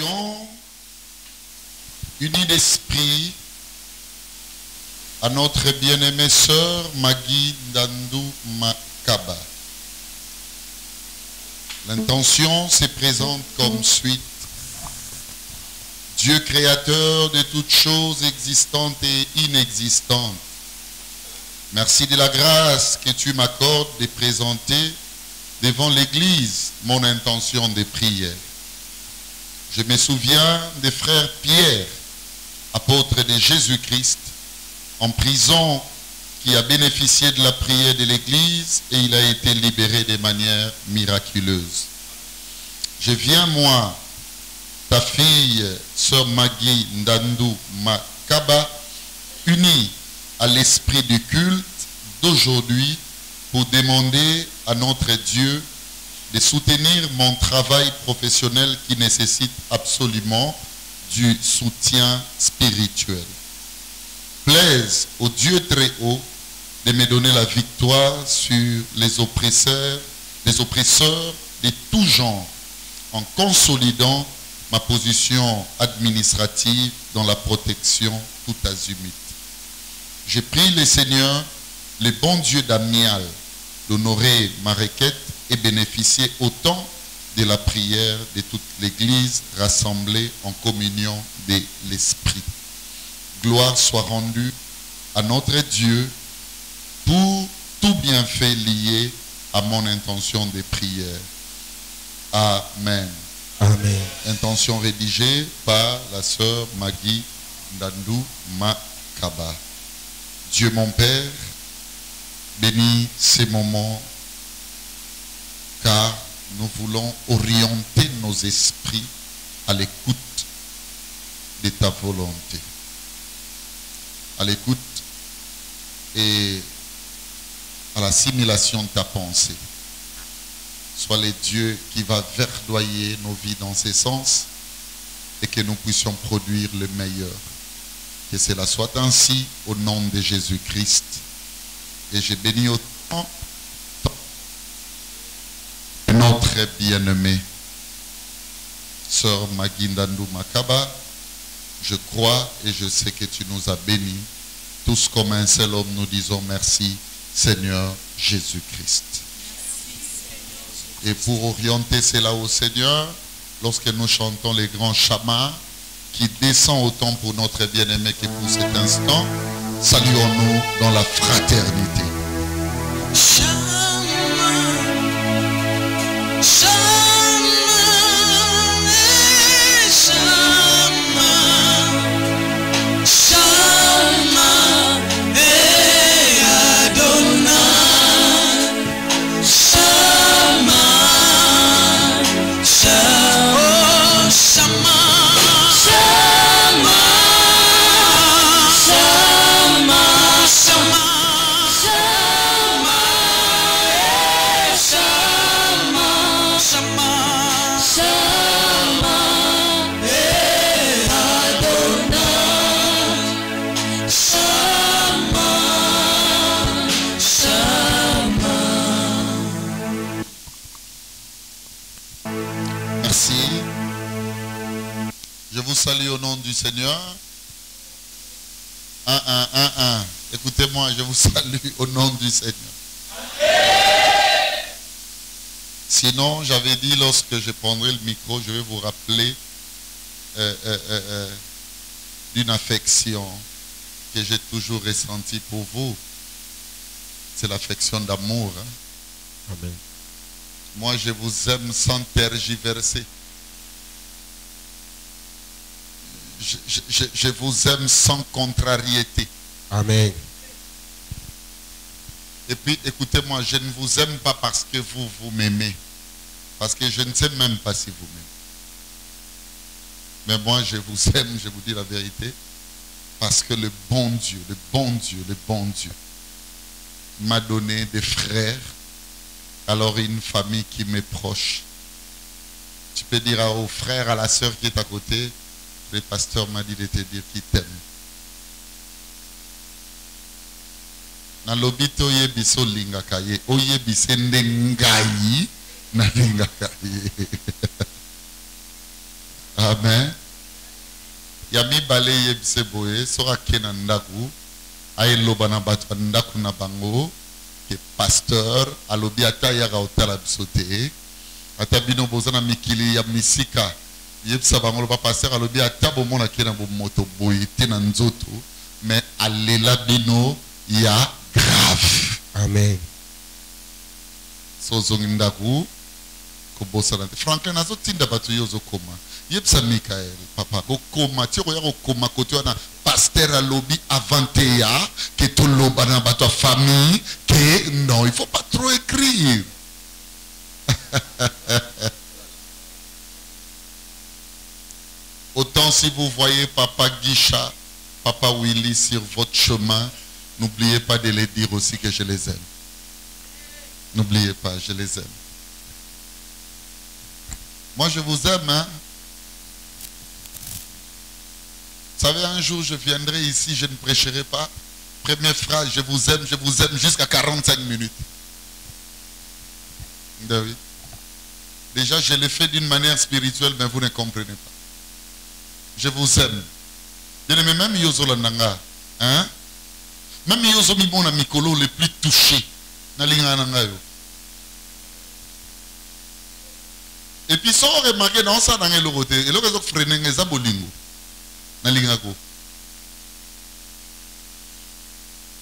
Prions unis d'esprit à notre bien-aimée sœur Magui Ndandou Makaba. L'intention se présente comme suite. Dieu créateur de toutes choses existantes et inexistantes, merci de la grâce que tu m'accordes de présenter devant l'Église mon intention de prière. Je me souviens des frères Pierre, apôtre de Jésus-Christ, en prison, qui a bénéficié de la prière de l'Église et il a été libéré de manière miraculeuse. Je viens, moi, ta fille, sœur Magui Ndandou Makaba, unie à l'esprit du culte d'aujourd'hui pour demander à notre Dieu de soutenir mon travail professionnel qui nécessite absolument du soutien spirituel. Plaise au Dieu très haut de me donner la victoire sur les oppresseurs de tout genre, en consolidant ma position administrative dans la protection tout azimut. Je prie le Seigneur, le bon Dieu d'Amial, d'honorer ma requête et bénéficier autant de la prière de toute l'Église rassemblée en communion de l'Esprit. Gloire soit rendue à notre Dieu pour tout bienfait lié à mon intention de prière. Amen. Amen. Intention rédigée par la sœur Magui Ndandou Makaba. Dieu mon Père, bénis ces moments, car nous voulons orienter nos esprits à l'écoute de ta volonté. À l'écoute et à l'assimilation de ta pensée. Sois le Dieu qui va verdoyer nos vies dans ces sens et que nous puissions produire le meilleur. Que cela soit ainsi au nom de Jésus-Christ. Et je bénis autant notre bien-aimée sœur Magui Ndandou Makaba. Je crois et je sais que tu nous as bénis. Tous comme un seul homme, nous disons merci, Seigneur Jésus-Christ. Et pour orienter cela au Seigneur, lorsque nous chantons les grands chamas qui descend autant pour notre bien-aimé que pour cet instant, saluons-nous dans la fraternité. Salut au nom du Seigneur. Écoutez-moi, je vous salue au nom du Seigneur. Sinon, j'avais dit lorsque je prendrai le micro, je vais vous rappeler d'une affection que j'ai toujours ressentie pour vous. C'est l'affection d'amour. Hein? Amen. Moi, je vous aime sans tergiverser. Je vous aime sans contrariété. Amen. Et puis, écoutez-moi, je ne vous aime pas parce que vous m'aimez. Parce que je ne sais même pas si vous m'aimez. Mais moi, je vous aime, je vous dis la vérité. Parce que le bon Dieu m'a donné des frères. Alors, une famille qui m'est proche. Tu peux dire au frère, à la sœur qui est à côté, le pasteur m'a dit de te dire qu'il t'aime. Na lobito ye biso lingaka ye, oye bisende ngai na lingaka ye. Amen. Yami bale yebse boye sora kena ndaku ayeloba na bato ndaku na bango ke pasteur alobi ata yaka otala bisote ata bino bozana mikili ya misika yebsa bango ba pasteur alobi ata bomona kena bo moto boye te na nzoto mais alela bino ya grave. Amen. So zongi ndaku ko bosana Franklin azo tinda bato yozo koma yebsa Michael papa ko koma tiro ya ko koma koto na pasteur alobi avantea que tout loba na bato famille que non il faut pas trop écrire. Autant si vous voyez papa Guicha, papa Willy sur votre chemin, n'oubliez pas de les dire aussi que je les aime. N'oubliez pas, je les aime. Moi, je vous aime, hein. Vous savez, un jour, je viendrai ici, je ne prêcherai pas. Première phrase, je vous aime jusqu'à 45 minutes. Oui. Déjà, je l'ai fait d'une manière spirituelle, mais vous ne comprenez pas. Je vous aime. Bien-aimé, même Yozo Landanga, hein? Même Yozo Mibona Mikolo, les plus touchés. Et puis, ça on remarqué dans ça, dans le côté, et là, ils ont freiné les abolingo. Nalingako.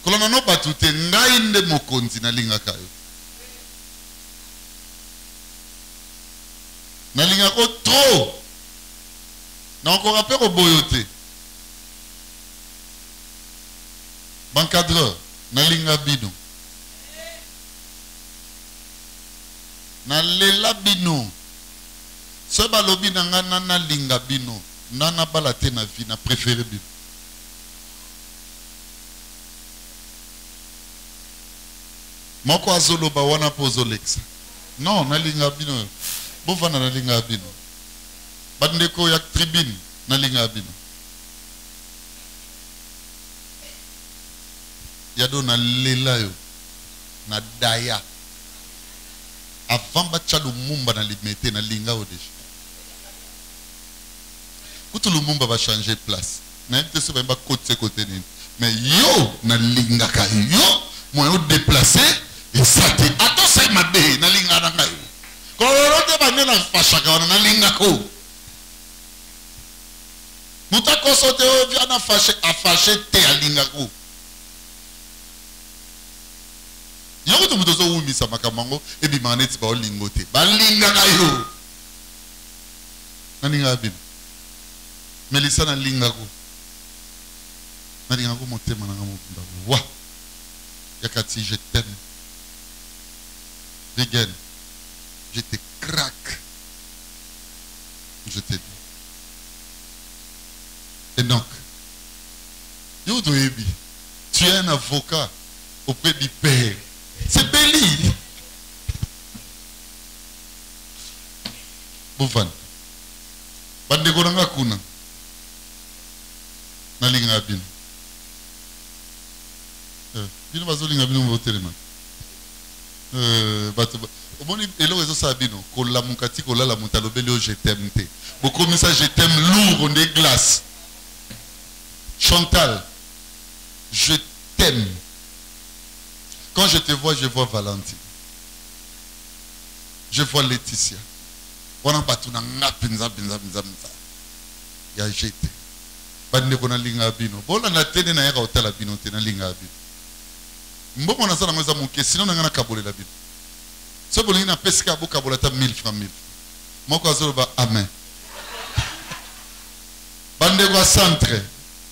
Kolonano batute, ngainde mokonzi nalingakayo. Nalingako trop. Na encore rappel au boyoté. Bancadreur, nalinga bino. Nalela bino. Ce balobi nanga nana linga bino. Nana balate na vie na préféré bino. Moko azolo ba wana pozo lexa. Non, nalinga bino. Bovana nalinga bino. Bandeko yak tribune nalinga bino. Yado na lela yo. Na daya. Avant bacha lumumba na limete na linga o deja. Kutu lumumba va changer place. Na yete se ba côté ni. Mais yo na linga ka yo mo yo déplacer et ça te ato sai mabe na linga na ngai. Ko rote ba na fashaka na linga ko. Mutako sote o via na fâché a fâché te a linga ko. Yoko to mutozo umisa makamango ebi maneti ba olingote. Ba linga ka yo. Na linga bin. Melissa na linga ko. Na linga ko motema na ngamba. Wa. Yakati je t'aime. Vegan. Je te craque. Je te dis. Et donc, yo doebi, tu es un avocat auprès du père. C'est Béli. Boufan. Bande goranga kuna. Nalinga bin. Bino bazolinga bino mbotelema. Bato. Omoni elo ezo sabino. Kola mukati kola la mutalobeli o je t'aime te. Beaucoup ça je t'aime lourd on des glaces. Chantal, je t'aime. Quand je te vois, je vois Valentine. Je vois Laetitia. On n'a pas tout dans la pinza. Il y a jeté. Bande kona linga bino. Bola na tene na yaka hotel bino tena linga bino. Mboko na sana mweza muke sinon na kabole la bino. So bolingi na pesika bo kabola ta 1000 francs 1000. Moko azolo ba amen. Bande kwa centre.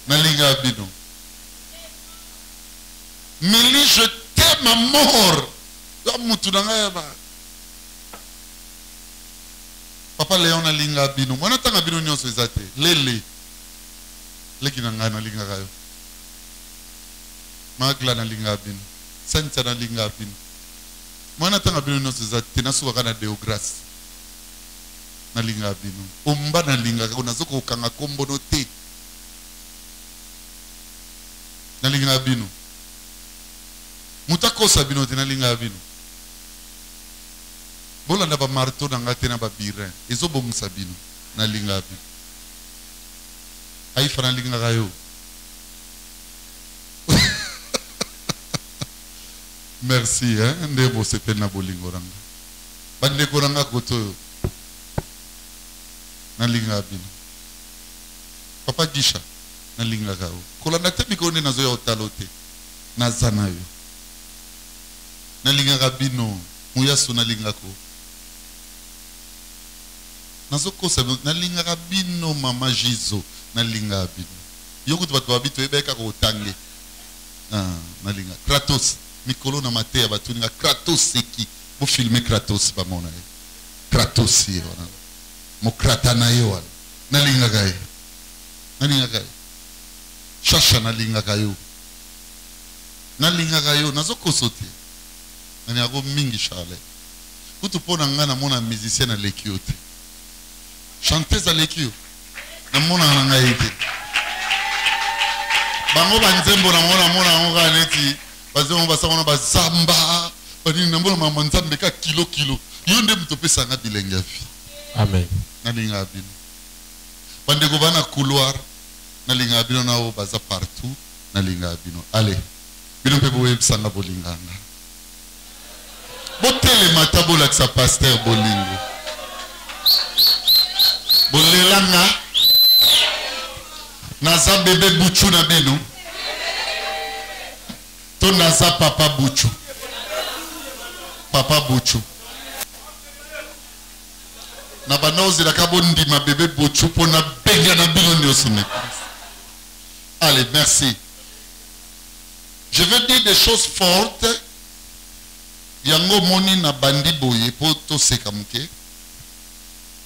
Nalinga bino. Mili, je t'aime à mort. Papa Léon nalinga bino. Mwana tanga bino nyonso ezate. Lele. Leki nanga nalinga kayo. Magla nalinga bino. Santa nalinga bino. Mwana tanga bino nyonso ezate. Tenasuwa kana Deogras. Nalinga bino. Omba nalinga kayo. Nazoko ukanga kombono te. Nalinga bino. Mutako sabino te nalinga bino. Bola na ba marteau na ngate na ba birin. Ezo bomu sabino nalinga bino. Aïfa nalinga yo. Merci, hein. Ndebo sepe na bolingo ranga. Bande koranga koto. Nalinga bino. Papa Gisha nalinga kao. Kola na tebi ko ne nazo ya otalote. Nazana yo. Nalinga bino. Muyasu nalinga ko. Nazo kosa nalinga bino mama Jizo nalinga bino. Yoko tu bato ebeka ko tangi. Nalinga Kratos. Mikolo na mate ya batu ninga Kratos seki. Bo filmer Kratos ba mona. Kratos ye wana. Mo kratana ye wana. Nalinga gae. Nalinga gae. Shasha nalinga gayo. Nalinga gayo nazoko sote. Nani ago mingi chale. Kutu pona ngana mona musicien na lekiote. Chanteuse à lekio. Na mona nga ite. Bango banzembo na mona nga neti. Bazemo basana bazamba. Bani na mona mamanzambe ka kilo. Yonde mutopesa nga bilenge fi. Amen. Nalinga bino. Bande ko bana couloir. Nalinga bino na o baza partout. Nalinga bino. Allez. Bino pe boye sanga bolinganga. Botele matabo la sa pasteur bolingo. Bolelanga. Naza bébé Bouchou na bino. To naza papa Bouchou. Papa Bouchou. Na banozi la kabondi ma bébé Bouchou pour na benga na bino ni osine. Allez, merci. Je veux dire des choses fortes. Yango moni na bandi boye poto sekamuke.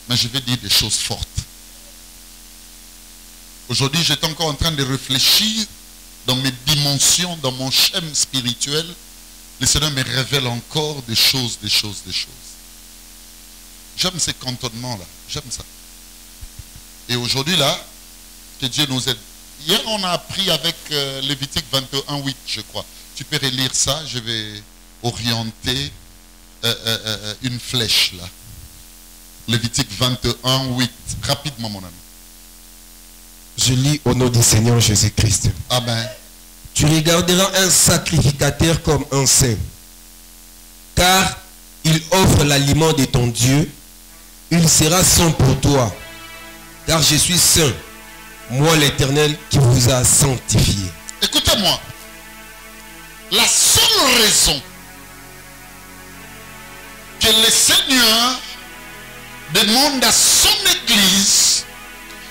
Mais je vais dire des choses fortes. Aujourd'hui, j'étais encore en train de réfléchir dans mes dimensions, dans mon schème spirituel. Le Seigneur me révèle encore des choses. J'aime ces cantonnements-là. J'aime ça. Et aujourd'hui, là, que Dieu nous aide. Hier, on a appris avec Lévitique 21:8, je crois. Tu peux relire ça. Je vais orienter une flèche, là. Lévitique 21:8. Rapidement, mon ami. Je lis au nom du Seigneur Jésus-Christ. Amen. Tu regarderas un sacrificateur comme un saint, car il offre l'aliment de ton Dieu. Il sera saint pour toi, car je suis saint, moi l'Éternel qui vous a sanctifié. Écoutez-moi. La seule raison que le Seigneur demande à son Église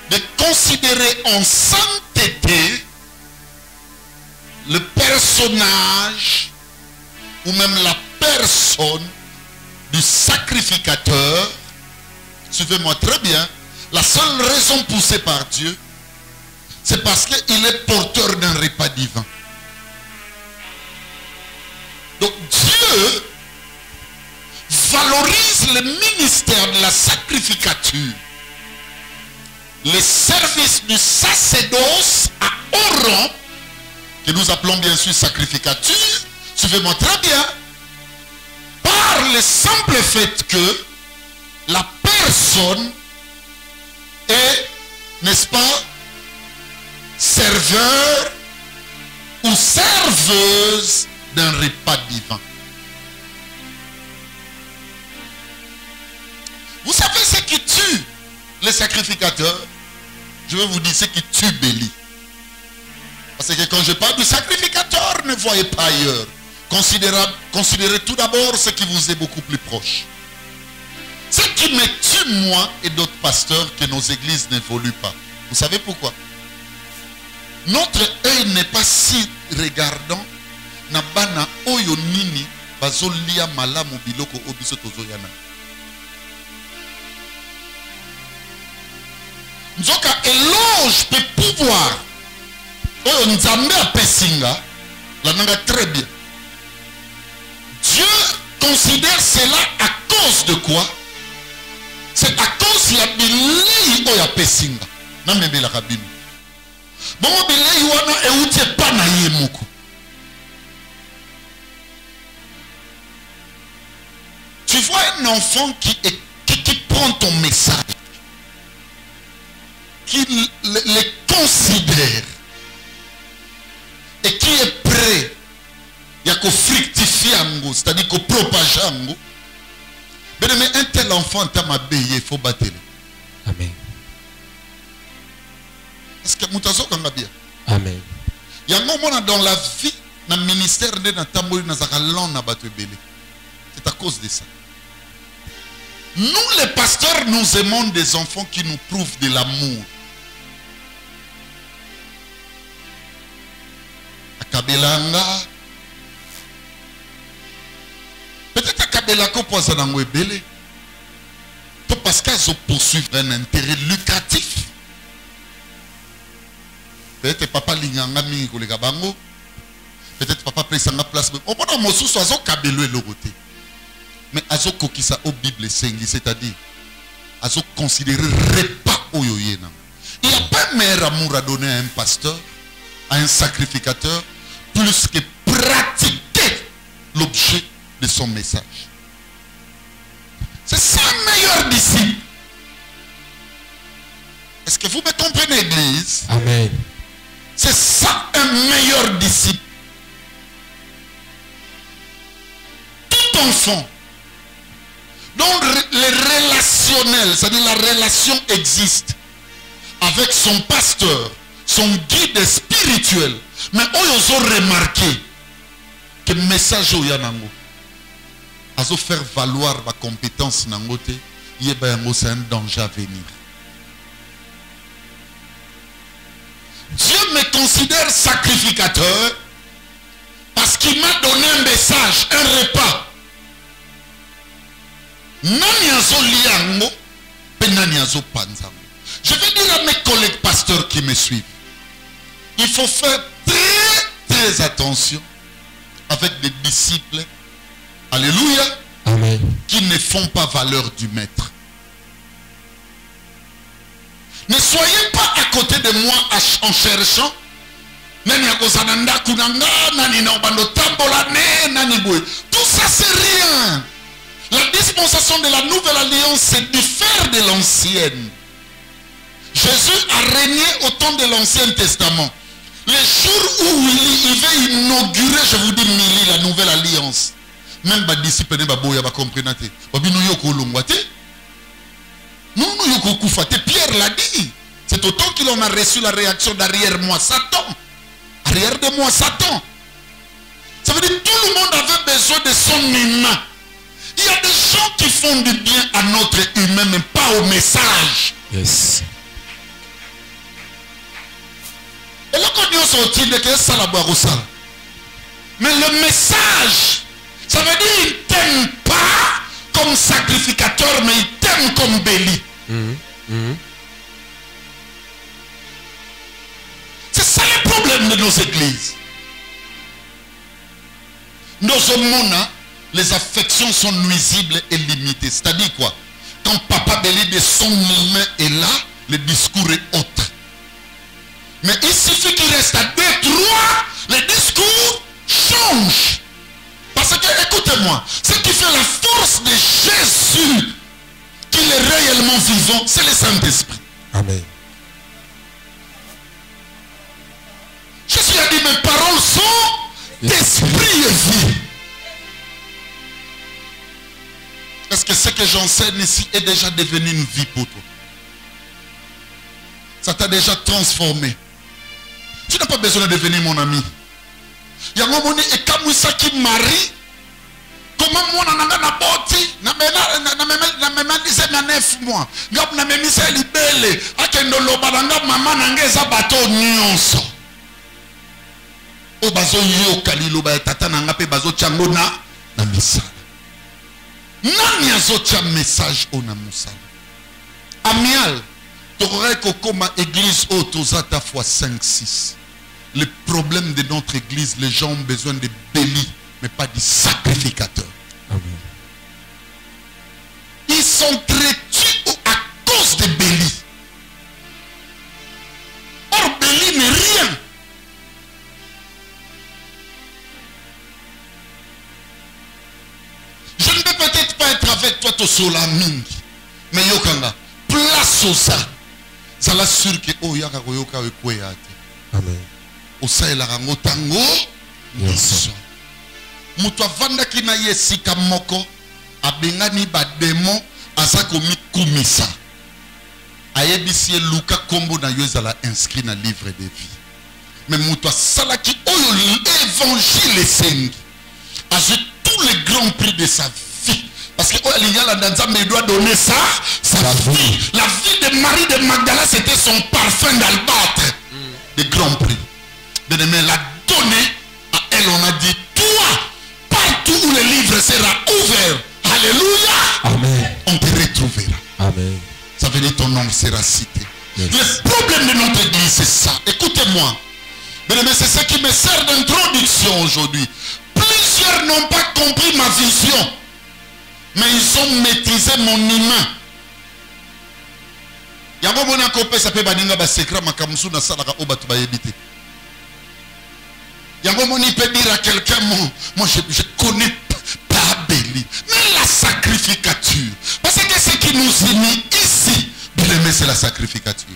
de considérer en sainteté le personnage ou même la personne du sacrificateur, suivez-moi très bien, la seule raison poussée par Dieu, c'est parce qu'il est porteur d'un repas divin. Donc Dieu valorise le ministère de la sacrificature, les services du sacerdoce à haut rang, que nous appelons bien sûr sacrificature, suivez-moi très bien, par le simple fait que la personne est, n'est-ce pas, serveur ou serveuse d'un repas divin. Vous savez ce qui tue les sacrificateurs? Je vais vous dire ce qui tue Béli. Parce que quand je parle du sacrificateur, ne voyez pas ailleurs. Considérez tout d'abord ce qui vous est beaucoup plus proche. Ce qui me tue, moi et d'autres pasteurs, que nos églises n'évoluent pas. Vous savez pourquoi? Notre œil n'est pas si regardant. Nabana oyo nini bazolia malamu biloko obiso tozoyana. Nzoka éloge peut pouvoir oyo nzambe apesinga la nanga très bien. Dieu considère cela à cause de quoi? C'est à cause ya bilei oyo apesinga na mebela kabino. Bon bilei wana euti pa na ye moko. Tu vois un enfant qui prend ton message, qui le considère et qui est prêt à fructifier, c'est-à-dire qu'on propage. Mais un tel enfant t'a mabé, il faut battre. Amen. Est-ce que Moutazo kanga bien? Amen. Il y a un moment dans la vie, dans le ministère de Natamori, dans la c'est à cause de ça. Nous, les pasteurs, nous aimons des enfants qui nous prouvent de l'amour. Akabelanga. Peut-être Akabelako poise dans le belé. Parce qu'elles poursuivent un intérêt lucratif. Peut-être papa linganga mingi kolega bango. Peut-être papa presanga place. Au moment où Mosu soit kabelo et l'oroté. Mais azo kokisa au Bible sengi, c'est-à-dire azo considérer repas oyoyena. Il n'y a pas meilleur amour à donner à un pasteur, à un sacrificateur, plus que pratiquer l'objet de son message. C'est ça le meilleur disciple. Est-ce que vous me comprenez, Église? Amen. C'est ça un meilleur disciple. Tout enfant dont les relationnels, c'est-à-dire la relation existe avec son pasteur, son guide spirituel, mais ils ont remarqué que le message au Yanango a faire valoir ma compétence nangote, c'est un danger à venir. Dieu me considère sacrificateur parce qu'il m'a donné un message, un repas. Je vais dire à mes collègues pasteurs qui me suivent, il faut faire très attention avec des disciples, alléluia, Amen, qui ne font pas valeur du maître. Ne soyez pas à côté de moi en cherchant. Tout ça c'est rien. La dispensation de la nouvelle alliance c'est diffère de l'ancienne. Jésus a régné au temps de l'ancien testament. Les jours où il va inaugurer, je vous dis, la nouvelle alliance. Même les disciples ne va comprendre. Pierre l'a dit. C'est autant qu'il en a reçu la réaction d'arrière-moi Satan. Arrière de moi Satan. Ça veut dire que tout le monde avait besoin de son humain. Il y a des gens qui font du bien à notre humain, mais pas au message. yes. Et là, quand on sortit de que ça la boire au sale. Mais le message, ça veut dire qu'il ne t'aime pas comme sacrificateur, mais il t'aime comme béli. C'est ça le problème de nos églises. Nos hommes, les affections sont nuisibles et limitées. C'est-à-dire quoi? Quand papa béli de son humain est là, le discours est autre. Mais il suffit qu'il reste à 2, 3, le discours change. Parce que, écoutez-moi, ce qui fait la force de Jésus, qu'il est réellement vivant, c'est le Saint-Esprit. Amen. Jésus a dit, mes paroles sont d'esprit et vie. Est-ce que ce que j'enseigne ici est déjà devenu une vie pour toi? Ça t'a déjà transformé. Tu n'as pas besoin de devenir mon ami. Il y a un moment et comme ça qui marie, comment moi on a na boti, na même disait 9 mois. Gap na même ça libellé, akendo lobalanga maman nangeza bateau nyonso. O bazo yo kalilo ba tata nanga pe bazo chango na misala. Nani azotia message ona musala. Amial, t'aurais comme église autosata fois 5-6. Le problème de notre église, les gens ont besoin de bélis, mais pas de sacrificateurs. Amen. Ils sont traités à cause de bélis. Or, bélis n'est rien. Je ne peux peut-être pas être avec toi, Tosola Ming. Mais Yokanga, place au ça. zala sûr que oyaka koyoka ekweya te. Amen. Osalelaka ngo tango nyonso. Moto avandaki na ye esika moko abengani bademo aza komikumisa. Ayebisi ye luka kombo na yo ezala inscrit na livre de vie. Mais moto asalaki oyo l'évangile esengi. A joué tous les grands prix de sa vie. Parce que il doit donner ça, sa vie. La vie de Marie de Magdala, c'était son parfum d'albâtre. Des grands prix. Bien-aimé, elle a donné à elle, on a dit, toi, partout où le livre sera ouvert, alléluia, Amen. On te retrouvera. Amen. Ça veut dire ton nom sera cité. Yes. Le problème de notre église, c'est ça. Écoutez-moi. Bien-aimé, c'est ce qui me sert d'introduction aujourd'hui. Plusieurs n'ont pas compris ma vision. Mais ils ont maîtrisé mon humain. Yango mona kopé ça peut baninga ba secret makamusu na salaka obatu ba yebite. Yango moni peut dire à quelqu'un moi je connais pas Béli. Mais la sacrificature. Parce que ce qui nous unit ici, bien aimé, c'est la sacrificature.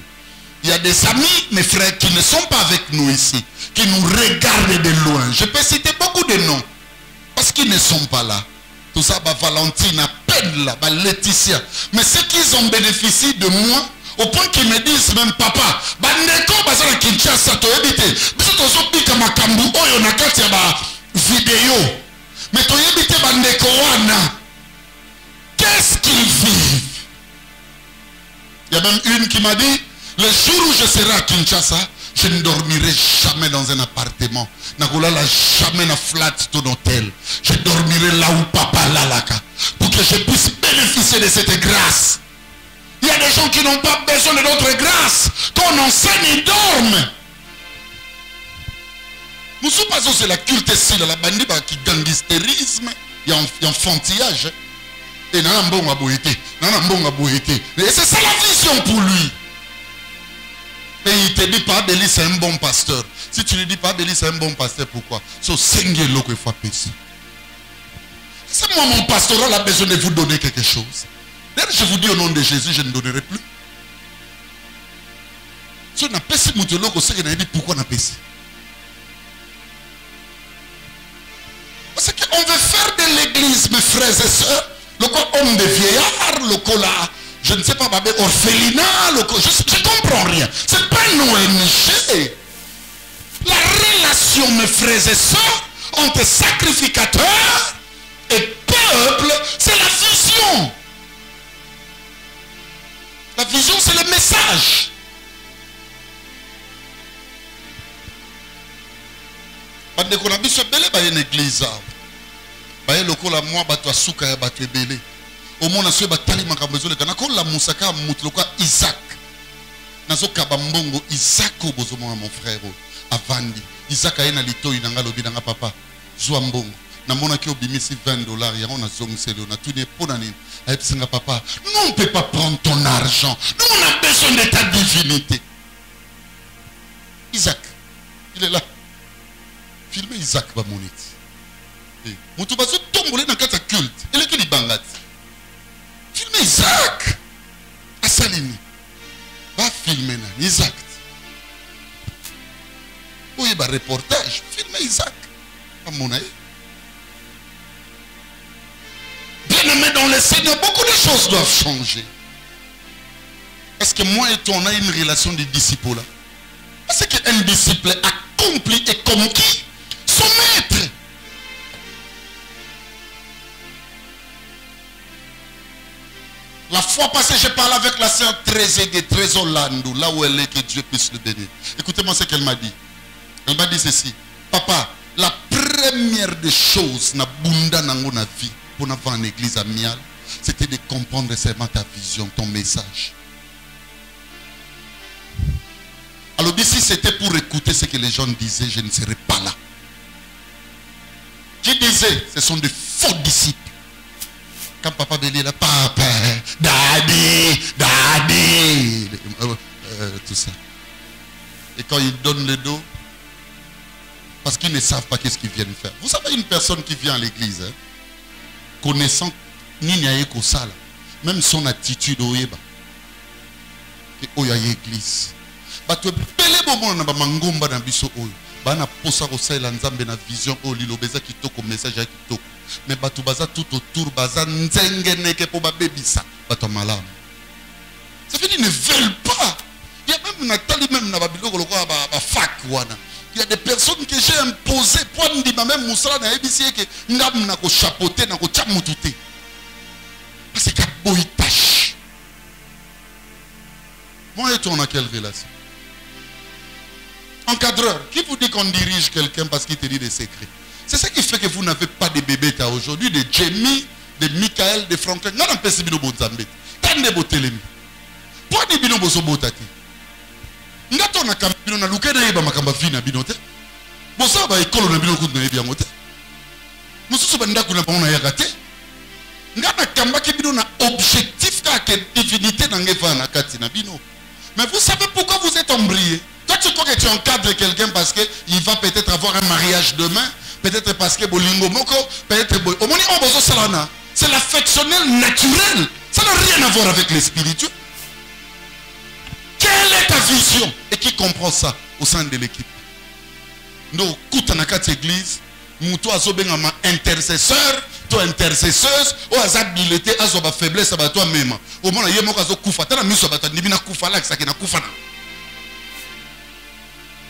Il y a des amis, mes frères, qui ne sont pas avec nous ici, qui nous regardent de loin. Je peux citer beaucoup de noms, parce qu'ils ne sont pas là. Tout ça, Valentine, peine là, Laetitia. Mais ceux qui ont bénéficié de moi, au point qu'ils me disent même papa, bandeko bazala Kinshasa to ebite, biso tozo pika makambu oyo na kati ya ba vidéo. Mais to ebite bandeko wana. Qu'est-ce qu'ils vivent? Il y a même une qui m'a dit, le jour où je serai à Kinshasa, je ne dormirai jamais dans un appartement. Nakolala jamais na flat ton hôtel. Je dormirai là où papa lalaka. Pour que je puisse bénéficier de cette grâce. Il y a des gens qui n'ont pas besoin de notre grâce. Quand on enseigne, ils dorment. Nous sommes pas c'est la culte ici, la bandit qui gangstérisme, il y a enfantillage. Et nanambon a boité. Et c'est ça la vision pour lui. Et il te dit pas Béli c'est un bon pasteur. Si tu ne dis pas Béli c'est un bon pasteur, pourquoi? C'est moi mon pastoral a besoin de vous donner quelque chose. D'ailleurs, je vous dis au nom de Jésus, je ne donnerai plus. Si on a péché, pourquoi on a péché? Parce qu'on veut faire de l'église, mes frères et sœurs, le quoi homme de vieillard, le quoi là, je ne sais pas, orphelinat, le quoi, je ne comprends rien. Ce n'est pas une ONG. La relation, mes frères et sœurs, entre sacrificateurs et peuple, c'est la vision. La vision, c'est le message. Bande qu'on a mis ce belé, bah une église. Bah le col à moi, bah toi souka, bah tu es belé. Au moins, on a su batali makambezo le kana la musaka mutloka Isaac. Nazo kabambongo Isaac au bozomo mon frère avandi. Isaac a une lito inanga lobi nanga papa. Zouambongo. Na mona ki obimisi $20. Ya on a zongse on a tout né pour nani. Aïpsinga papa. Nous on ne peut pas prendre ton argent. Nous on a besoin de ta divinité. Isaac, il est là. Filmez Isaac Bamonit. Moutou bazo tombole dans kata culte. Il est qui li bangat. Filmez Isaac. Asalini. Va filmer na Isaac. Oui, bah reportage. Filmez Isaac. À mon avis. Bien-aimé dans le Seigneur, beaucoup de choses doivent changer. Est-ce que moi et toi, on a une relation de disciple là? Parce qu'un disciple accompli et conquis son maître. La fois passée, j'ai parlé avec la sœur Trésor Landou, là où elle est, que Dieu puisse le bénir. Écoutez-moi ce qu'elle m'a dit. Elle m'a dit ceci. Papa, la première des choses, na bunda nango na vie, pour avoir une église amiale, c'était de comprendre seulement ta vision, ton message. Alors si c'était pour écouter ce que les gens disaient, je ne serais pas là. Qui disait, ce sont des faux disciples. Quand papa Béli est là, papa, daddy, tout ça. Et quand ils donnent le dos, parce qu'ils ne savent pas qu'est-ce qu'ils viennent faire. Vous savez, une personne qui vient à l'église, hein, connaissant ni Niaye Kosala, même son attitude au Eba, et oya église. Bato pele bomo na ba mangomba na biso oyo. Bana posa ko sala nzambe na vision o lilobeza kitoko message ya kitoko. Mais bato baza tout autour baza nzengeneke po babebisa bato malamu. Ça veut dire qu'ils ne veulent pas. Il y a même Nathalie même na babiloko lokwa ba fac wana. Il y a des personnes que j'ai imposées pour dire même Moussala na ebisi que ngam na ko chapeauter na ko chamutute. Parce que boy tâche. Moi et toi on a quelle relation? Encadreur, qui vous dit qu'on dirige quelqu'un parce qu'il te dit des secrets? C'est ça qui fait que vous n'avez pas de bébés aujourd'hui, de Jamie, de Michael, de Franklin. Non, on peut se dire bonzambé. Tant de botelemi. Pourquoi des bino bozo botati? Ngato na kambino na luke na yeba makamba vina binote. Bosa ba ekolo na bino kudu na yebi yangote. Mususu banda kuna pa na yakate. Ngana kamba ki bino na objectif ka ke divinité na ngeva na kati na bino. Mais vous savez pourquoi vous êtes embrié? Toi tu crois que tu encadres quelqu'un parce que il va peut-être avoir un mariage demain, peut-être parce que bolingo moko, peut-être au moni on bozo salana. C'est l'affectionnel naturel. Ça n'a rien à voir avec les spirituels. Quelle est ta vision? Et qui comprend ça au sein de l'équipe? Nous, Koutanakati église, nous, toi, ma intercesseur, toi, intercesseuse, ou à habileté, à sa faiblesse, à toi-même. Au moment où il y a un koufa, tu as mis sur la table, tu as koufa là, ça qui n'a koufa.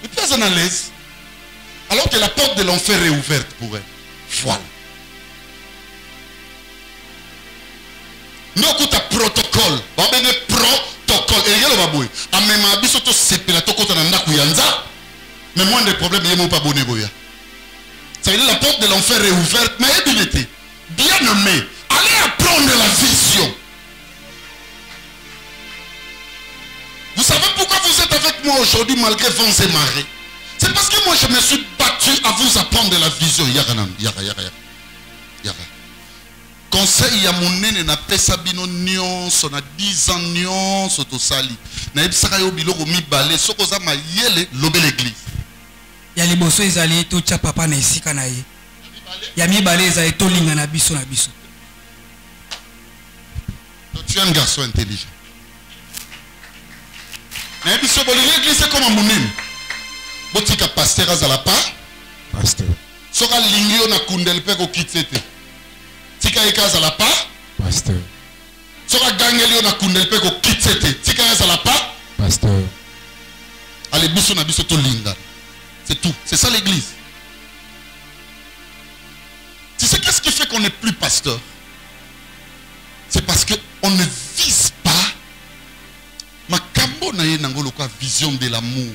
Mais personne à l'aise. Alors que la porte de l'enfer est ouverte pour elle. Voilà. Nous, écoute, protocole. On va dire protocole. Et il y a le baboué. A même à biso to sepela to kota na ndaku yanza. Mais moins de problèmes, il n'y a pas bonné boya. Ça veut dire la porte de l'enfer est ouverte. Mais habileté. Bien nommé. Allez apprendre la vision. Vous savez pourquoi vous êtes avec moi aujourd'hui malgré vents et marées? C'est parce que moi je me suis battu à vous apprendre la vision. Yara. Conseil ya monene na pesa bino nyonso na 10 ans nyonso to sali. Na ebisaka yo biloko mibale soko za mayele lobe l'église. Ya liboso ezali to cha papa na esika na ye. Ya mibale ezali to linga na biso na biso. Tu es un garçon intelligent. Na biso boli l'église c'est comme monene. Botika pasteur azala pa? Pasteur. Soka lingio na kundel pe ko kitsete. Tika ekaza la pa? Pasteur. Soka gangelio na kundel pe ko kitsete. Tika ekaza la pa? Pasteur. Allez, biso na biso to linga. C'est tout. C'est ça l'église. Tu sais qu'est-ce qui fait qu'on n'est plus pasteur? C'est parce qu'on ne vise pas ma kambo na ye nangolo ka vision de l'amour.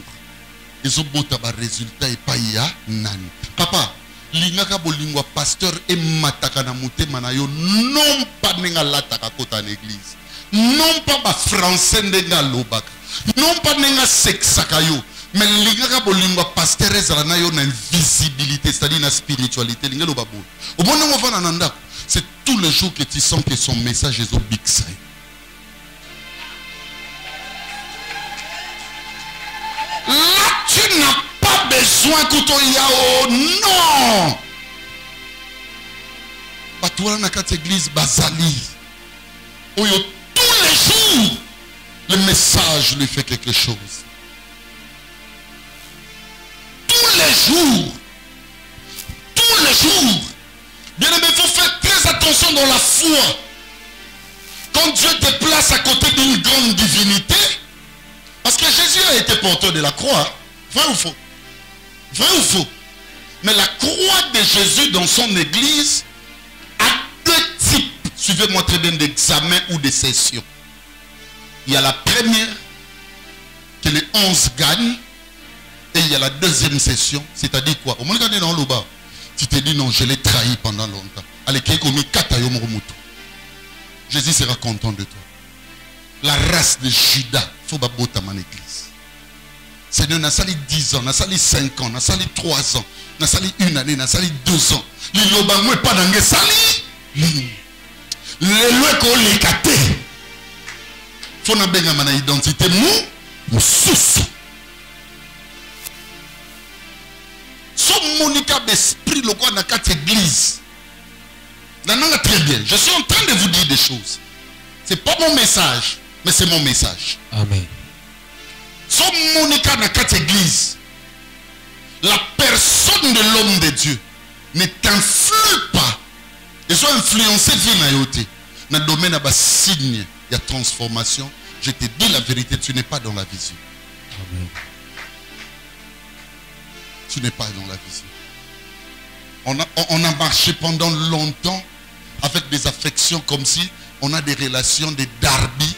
Ils ont beau tabac résultat et pas ya nani. Papa, lingaka bolingwa pasteur et mataka na mutema na yo non pas nenga lataka kota l'église. Non pas ba français nenga lobaka. Non pas nenga sexaka yo. Mais lingaka bolingwa pasteur ezala na yo na invisibilité, c'est-à-dire na spiritualité. Lingelo babo. Au moment où on va nananda, c'est tous les jours que tu sens que son message est au big side. Là, tu n'as pas besoin que tu yao. Non. Batouala na kat église Bazali. Tous les jours, le message lui fait quelque chose. Tous les jours. Tous les jours. Bien aimé, il faut faire très attention dans la foi. Quand Dieu te place à côté d'une grande divinité, parce que Jésus a été porteur de la croix. Vrai ou faux? Vrai ou faux? Mais la croix de Jésus dans son église a deux types. Suivez-moi très bien d'examen ou de session. Il y a la première que les 11 gagnent. Et il y a la deuxième session. C'est-à-dire quoi? Au moment où dans le bas, tu te dis non, je l'ai trahi pendant longtemps. Allez, Jésus sera content de toi. La race de Judas, il faut que mon église. Seigneur, n'a sali 10 ans, n'a sali 5 ans, n'a sali 3 ans, n'a sali 1 année, n'a sali 2 ans. L'ilobangwe pas dans les sali. Le ko lekate. Faut na benga mana identité mou sous. Son monica d'esprit le quoi na quatre église. Nananga très bien. Je suis en train de vous dire des choses. C'est pas mon message, mais c'est mon message. Amen. Son Monica n'a qu'à l'église. La personne de l'homme de Dieu ne t'influe pas. Ils sont influencés dans le domaine de signe, il y a transformation. Je te dis la vérité, tu n'es pas dans la vision. Amen. Tu n'es pas dans la vision. On a marché pendant longtemps avec des affections comme si on a des relations de derby.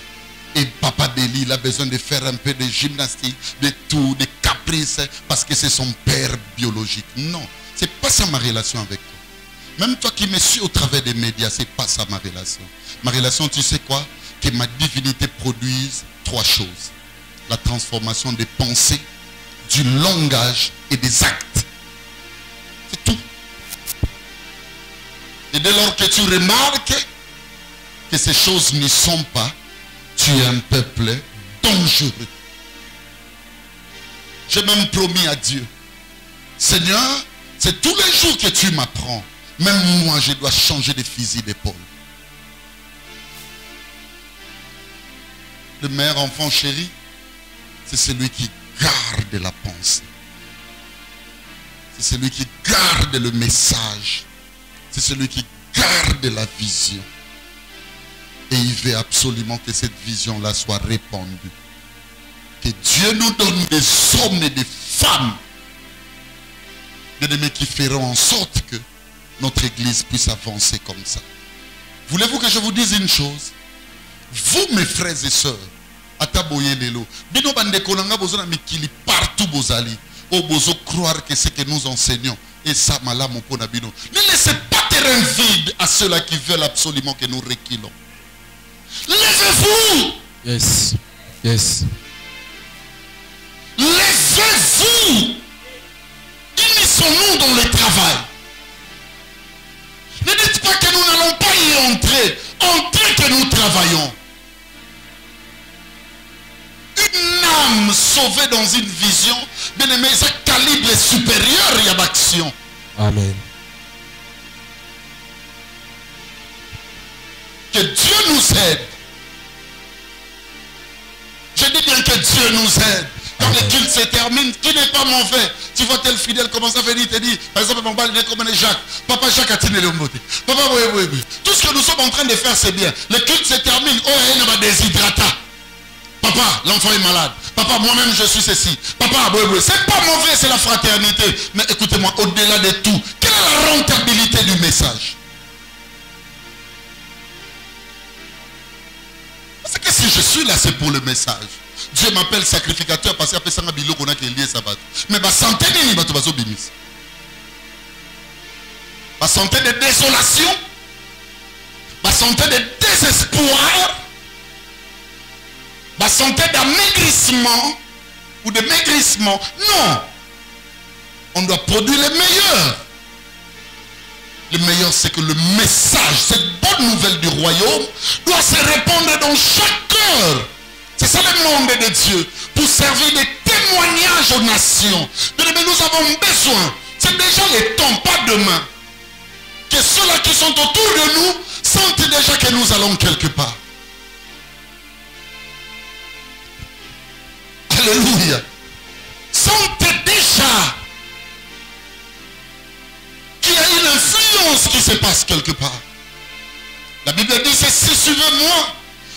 Et Papa Béli, il a besoin de faire un peu de gymnastique, de tout, de caprices, parce que c'est son père biologique. Non, c'est pas ça ma relation avec toi. Même toi qui me suis au travers des médias, c'est pas ça ma relation. Ma relation, tu sais quoi? Que ma divinité produise 3 choses. La transformation des pensées, du langage et des actes. C'est tout. Et dès lors que tu remarques que ces choses n'y sont pas, tu es un peuple dangereux. J'ai même promis à Dieu, Seigneur, c'est tous les jours que tu m'apprends. Même moi, je dois changer de fusil d'épaule. Le meilleur enfant chéri, c'est celui qui garde la pensée. C'est celui qui garde le message. C'est celui qui garde la vision. Et il veut absolument que cette vision-là soit répandue. Que Dieu nous donne des hommes et des femmes, bien-aimés, qui feront en sorte que notre église puisse avancer comme ça. Voulez-vous que je vous dise une chose? Vous, mes frères et sœurs, Ataboye Lelo, Bino Bandekolanga Bozona Mikili, partout Bozali, oh Bozo croire que c'est que nous enseignons, et ça, Malam Bino. Ne laissez pas terrain vide à ceux-là qui veulent absolument que nous reculons. Levez-vous! Yes. Yes. Levez-vous! Unissons-nous dans le travail. Ne dites pas que nous n'allons pas y entrer. Entrez que nous travaillons. Une âme sauvée dans une vision, bien aimé, ça calibre supérieur, il y a d'action. Amen. Que Dieu nous aide. Je dis bien que Dieu nous aide. Quand le culte se termine, qui n'est pas mauvais. Tu vois tel fidèle commence à venir te dire, par exemple, mon bal est comme Jacques. Papa Jacques a tenu le mot. Papa, oui. Tout ce que nous sommes en train de faire, c'est bien. Le culte se termine. Oh, il va déshydrater. Papa, l'enfant est malade. Papa, moi-même, je suis ceci. Papa, oui. C'est pas mauvais, c'est la fraternité. Mais écoutez-moi, au-delà de tout, quelle est la rentabilité du message? Parce que si je suis là, c'est pour le message. Dieu m'appelle sacrificateur parce qu'après ça, on a lié sabbat. Mais ma santé n'est pas tout bimis. Ma santé de désolation, ma santé de désespoir, ma santé d'amaigrissement ou de maigrissement. Non. On doit produire le meilleur. Le meilleur, c'est que le message, cette bonne nouvelle du royaume, doit se répandre dans chaque cœur. C'est ça le monde de Dieu, pour servir de témoignage aux nations. Mais nous avons besoin, c'est déjà le temps, pas demain, que ceux-là qui sont autour de nous sentent déjà que nous allons quelque part. Alléluia. Sentent déjà qu'il y a une influence qui se passe quelque part. La Bible dit, c'est si suivez-moi.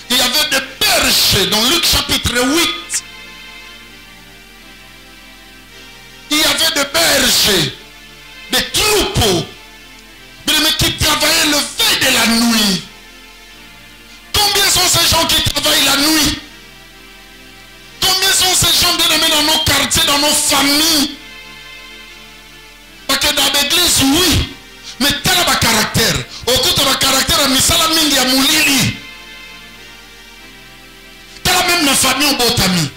Il y avait des bergers dans Luc chapitre 8. Il y avait des bergers, des troupeaux, mais qui travaillaient le veille de la nuit. Combien sont ces gens qui travaillent la nuit? Combien sont ces gens bien aimés dans nos quartiers, dans nos familles? Parce que dans l'église, oui, mais tel est le caractère. Au coup de caractère, misala mingi ya mulili. Même la famille au botami.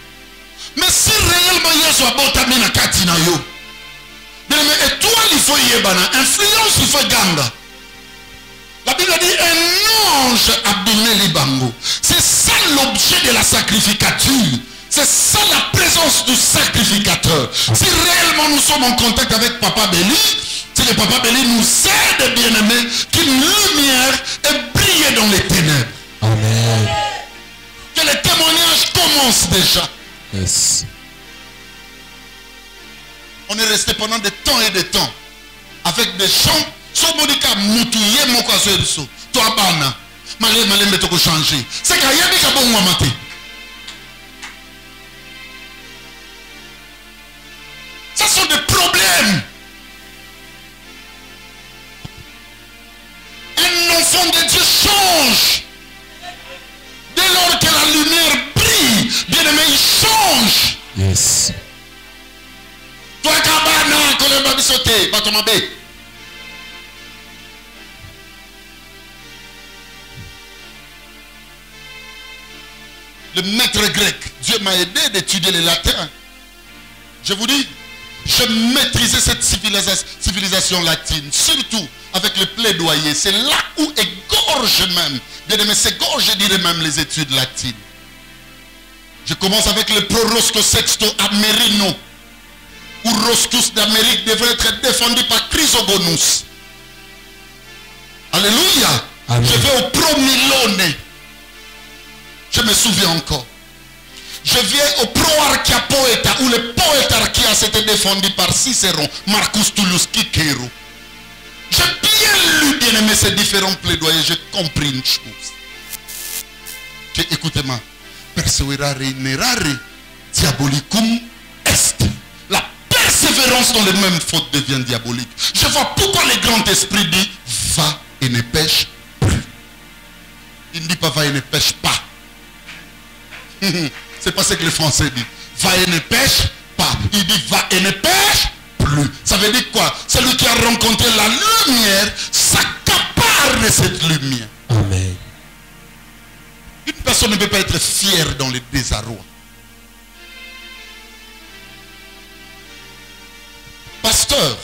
Mais si réellement il y a un botami na katina yo. Mais étoile il faut yebana, influence il faut ganga. La Bible dit un ange abîmé libango. C'est ça l'objet de la sacrificature. C'est ça la présence du sacrificateur. Si réellement nous sommes en contact avec Papa Béli, c'est que Papa Béli nous aide, bien-aimés, qu'une lumière est brillée dans les ténèbres. Amen. Que le témoignage commence déjà. Yes. On est resté pendant des temps et des temps avec des gens. Sobonika moutouye mon kwaso. Toi bana. Malé mais tu changer. C'est qu'il y a des bon moment. Ça sont des problèmes. Un enfant de Dieu change. Dès lors que la lumière brille, bien aimé, il change. Yes. Toi, Kabana, Kolemba Bisote, Batomabe. Le maître grec, Dieu m'a aidé d'étudier le latin. Je vous dis, je maîtrisais cette civilisation latine, surtout avec le plaidoyer. C'est là où égorge même, bien aimé, s'égorge, je dirais même les études latines. Je commence avec le Prorosco Sexto Amerino, où Roscus d'Amérique devrait être défendu par Chrysogonus. Alléluia. Amen. Je vais au Pro-Milone. Je me souviens encore. Je viens au Pro-Archia Poeta, où le poète Archias était défendu par Cicéron, Marcus Tullius Cicero. J'ai bien lu, bien aimé, ces différents plaidoyers. J'ai compris une chose. Écoutez-moi. Perseverare nerare diabolicum est. La persévérance dans les mêmes fautes devient diabolique. Je vois pourquoi le grand esprit dit va et ne pêche plus. Il ne dit pas va et ne pêche pas. C'est pas ce que le français dit. Va et ne pêche pas. Il dit va et ne pêche plus. Ça veut dire quoi? Celui qui a rencontré la lumière s'accapare de cette lumière. Amen. Une personne ne peut pas être fière dans le désarroi. Pasteur,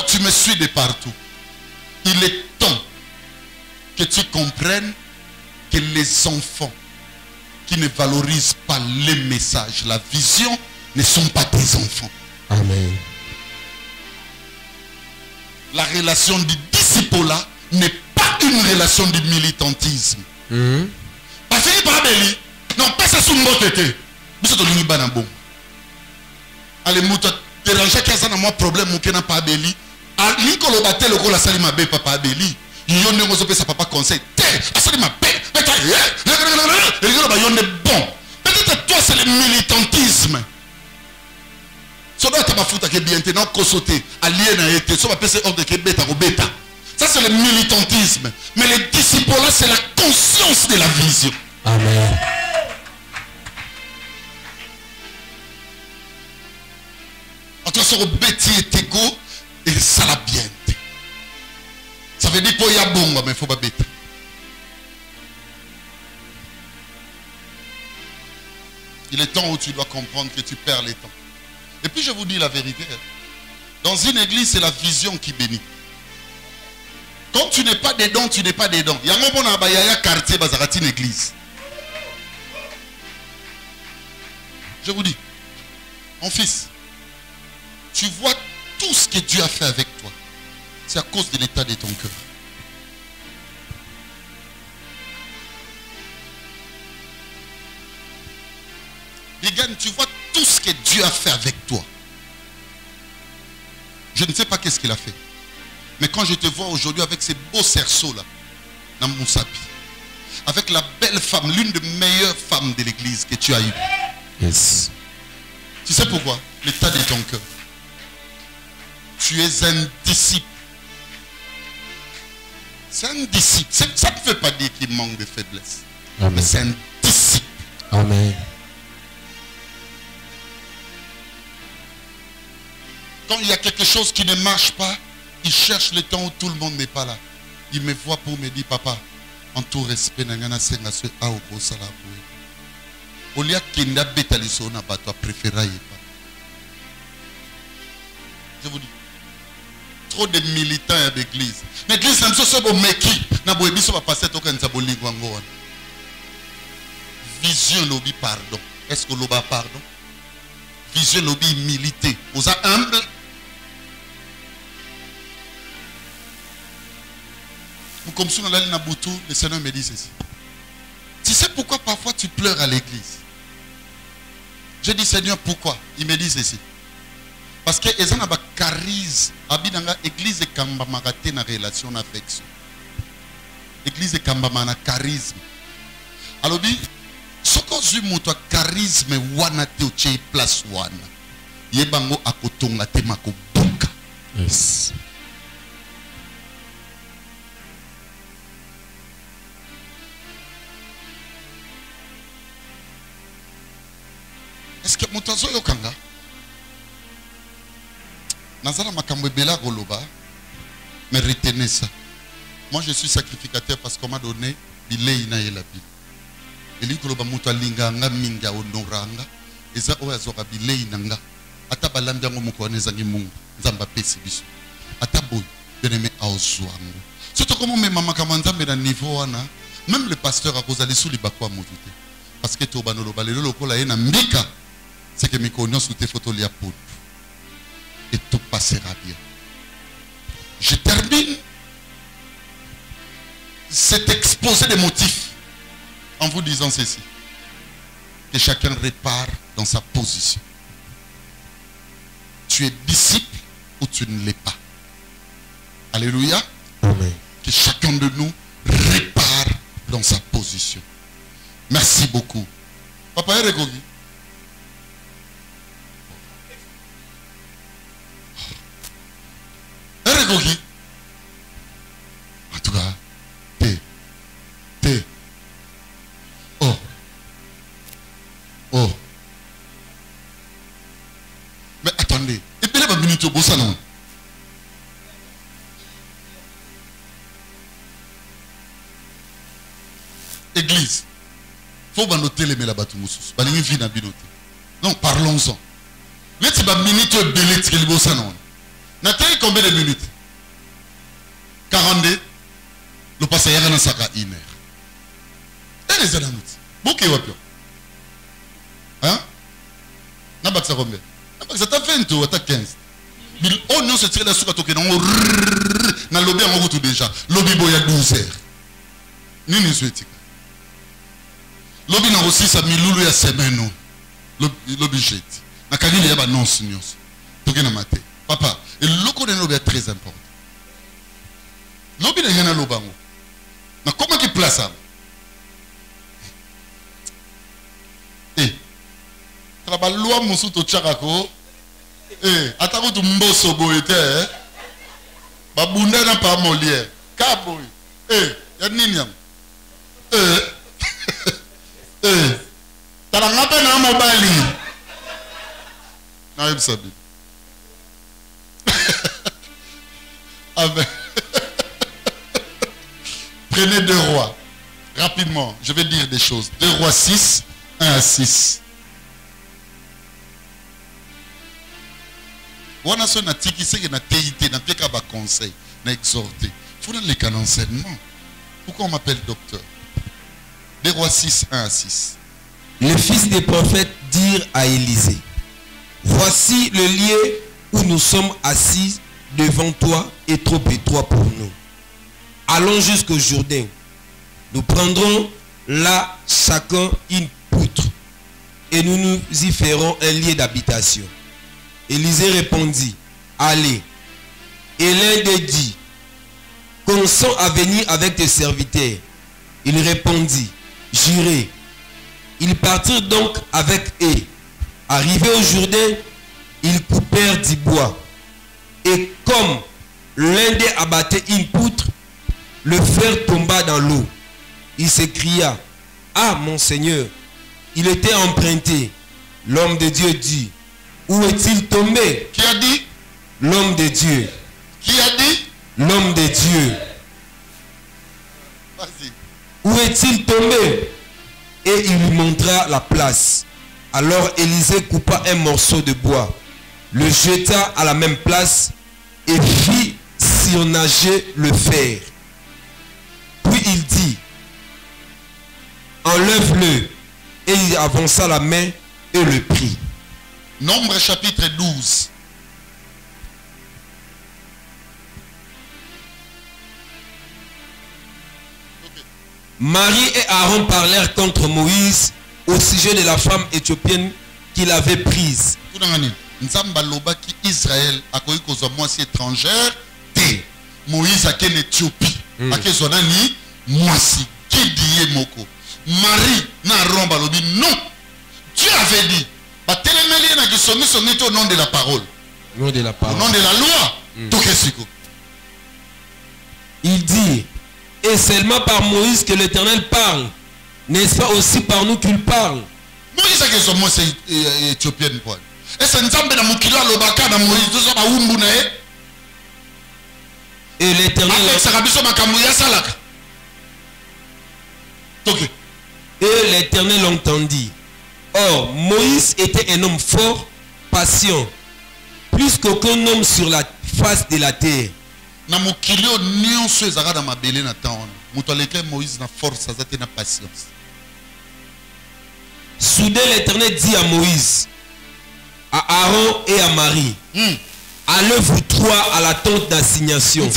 tu me suis de partout. Il est temps que tu comprennes que les enfants qui ne valorisent pas les messages, la vision, ne sont pas des enfants. Amen. La relation du disciple-là n'est pas une relation de militantisme. Parce que pas beli, non pas ça sous mot tété. Biso to lingi bana bon. Allez muta déranger qu'à na moi problème ou n'a pas beli. A liko lo batte le ko la sali mabe papa beli. Yo ne ngozo pe sa papa conseil. Té, asali mabe. Bon. Peut-être toi c'est le militantisme. Ça doit être ma faute que bien non kosoté allié na été so ba pese ordre que beta ko beta. Ça c'est le militantisme. Mais le disciple là c'est la conscience de la vision. Amen. Entre ce bêtis et égo et ça la bien. Ça veut dire qu'il y a bon mais il ne faut pas bêter. Il est temps où tu dois comprendre que tu perds les temps. Et puis je vous dis la vérité. Dans une église, c'est la vision qui bénit. Quand tu n'es pas dedans, tu n'es pas dedans. Il y a un bon quartier, c'est une église. Je vous dis, mon fils, tu vois tout ce que Dieu a fait avec toi. C'est à cause de l'état de ton cœur. Regarde, tu vois tout ce que Dieu a fait avec toi. Je ne sais pas qu'est-ce qu'il a fait. Mais quand je te vois aujourd'hui avec ces beaux cerceaux-là, dans Moussapi, avec la belle femme, l'une des meilleures femmes de l'église que tu as eue. Yes. Tu sais pourquoi? L'état de ton cœur. Tu es un disciple. C'est un disciple. Ça ne veut pas dire qu'il manque de faiblesse. Amen. Mais c'est un disciple. Amen. Quand il y a quelque chose qui ne marche pas, il cherche le temps où tout le monde n'est pas là. Il me voit pour me dire, papa, en tout respect, je vous dis, trop de militants à l'église. L'église, c'est un peu meki. Vision lobby pardon. Est-ce que l'oba pardon? Vision lobby humilité. Vous êtes humble. Comme si on allait dans le Seigneur me dit ceci. Tu sais pourquoi parfois tu pleures à l'église? Je dis Seigneur, pourquoi? Il me dit ceci. Parce que ils ont un charisme. L'église est kambamagate na relation d'affection. L'église est kambamana charisme. Alors dit, ce qu'on dit mon charisme wana te oche place wana. Yebango akotonga te makobuka. Yes. Est-ce que mon tazo yokanga? Nazala makambo bela goloba. Mais retenez ça. Moi je suis sacrificateur parce qu'on m'a donné bilei na yelabi. Eli goloba muto alinga nga minga honoranga. Eza oya zoka bilei nanga. Ata balambi yango mukone zangi mungu. Nzamba pesi biso. Ata boy bien-aimé aozwango. Surtout comme même makambo nzambe na niveau wana. Même le pasteur a causé les sous les bakwa moutute. Parce que toba no lobalelo lokola yena mbika. C'est que mes connaissances sous tes photos liées pour et tout passera bien. Je termine cet exposé des motifs en vous disant ceci. Que chacun répare dans sa position. Tu es disciple ou tu ne l'es pas. Alléluia. Amen. Que chacun de nous répare dans sa position. Merci beaucoup. Papa Eregogi. Eregogi. En tout cas, oh. Oh. Mais attendez. Et puis là, il minute au bout, ça non. Église. Il faut noter les mélabatu moussous. Non, parlons-en. Mais tu vas minute belé qui le bossa non. N'attendez combien de minutes? 42. Le passé y a un sac à 1 heure. Et les années. Beaucoup de temps. Hein? N'a pas que ça combien? Ça t'a 20 ou t'as 15. Oh non, c'est tiré la soupe à toquer. N'a lobby en route déjà. Lobby boy à 12 heures. Ni ne souhaite. Lobby n'a aussi sa miloulou ya semaine. Lobby jette. Na kanini ya ba non signos. Toke na maté. Papa, et le loko de lobby est très important. Lobby n'a rien à lobango. Na comment qui place ça? Eh. Traba loi musu to tchakako. Eh, atako tu mboso boyete. Ba bunda na pa Molière. Ka boy. Eh, ya nini yam? Eh. Tarangape na mobali. Naïb Sabi. Amen. Prenez 2 rois. Rapidement, je vais dire des choses. 2 rois 6, 1 à 6. On a son article qui est na TIT, na pieka ba conseil, na exhorté. Il faut dans les canons enseignement. Pourquoi on m'appelle docteur? 2 rois 6, 1 à 6. Les fils des prophètes dirent à Élisée, voici le lieu où nous sommes assis devant toi est trop étroit pour nous. Allons jusqu'au Jourdain. Nous prendrons là chacun une poutre et nous nous y ferons un lieu d'habitation. Élisée répondit, allez. Et l'un d'eux dit, consens à venir avec tes serviteurs. Il répondit, j'irai. Ils partirent donc avec eux. Arrivés au Jourdain, ils coupèrent du bois. Et comme l'un d'eux abattait une poutre, le fer tomba dans l'eau. Il s'écria, ah mon Seigneur, il était emprunté. L'homme de Dieu dit, où est-il tombé? Qui a dit? L'homme de Dieu. Qui a dit? L'homme de Dieu. Vas-y. Où est-il tombé? Et il lui montra la place. Alors Élisée coupa un morceau de bois, le jeta à la même place et fit surnager le fer. Puis il dit, enlève-le. Et il avança la main et le prit. Nombre chapitre 12. Marie et Aaron parlèrent contre Moïse au sujet de la femme éthiopienne qu'il avait prises. Nzamba lobaki Israël akoki kozwa mwasi étrangère te. Moïse akene Éthiopie. Akezwa nani mwasi kidiye moko. Marie na romba lobi non. Dieu avait dit ba telemeli na kisomi songi au nom de la parole. Au nom de la parole. Au nom de la loi. Tokesiko. Il dit, et seulement par Moïse que l'Éternel parle. N'est-ce pas aussi par nous qu'il parle? Moïse akezwa mwasi éthiopienne quoi. Et l'Éternel entendit. Or, Moïse était un homme fort, patient, plus qu'aucun homme sur la face de la terre. Soudain, l'Éternel dit à Moïse, à Aaron et à Marie, allez vous trois à la tente d'assignation.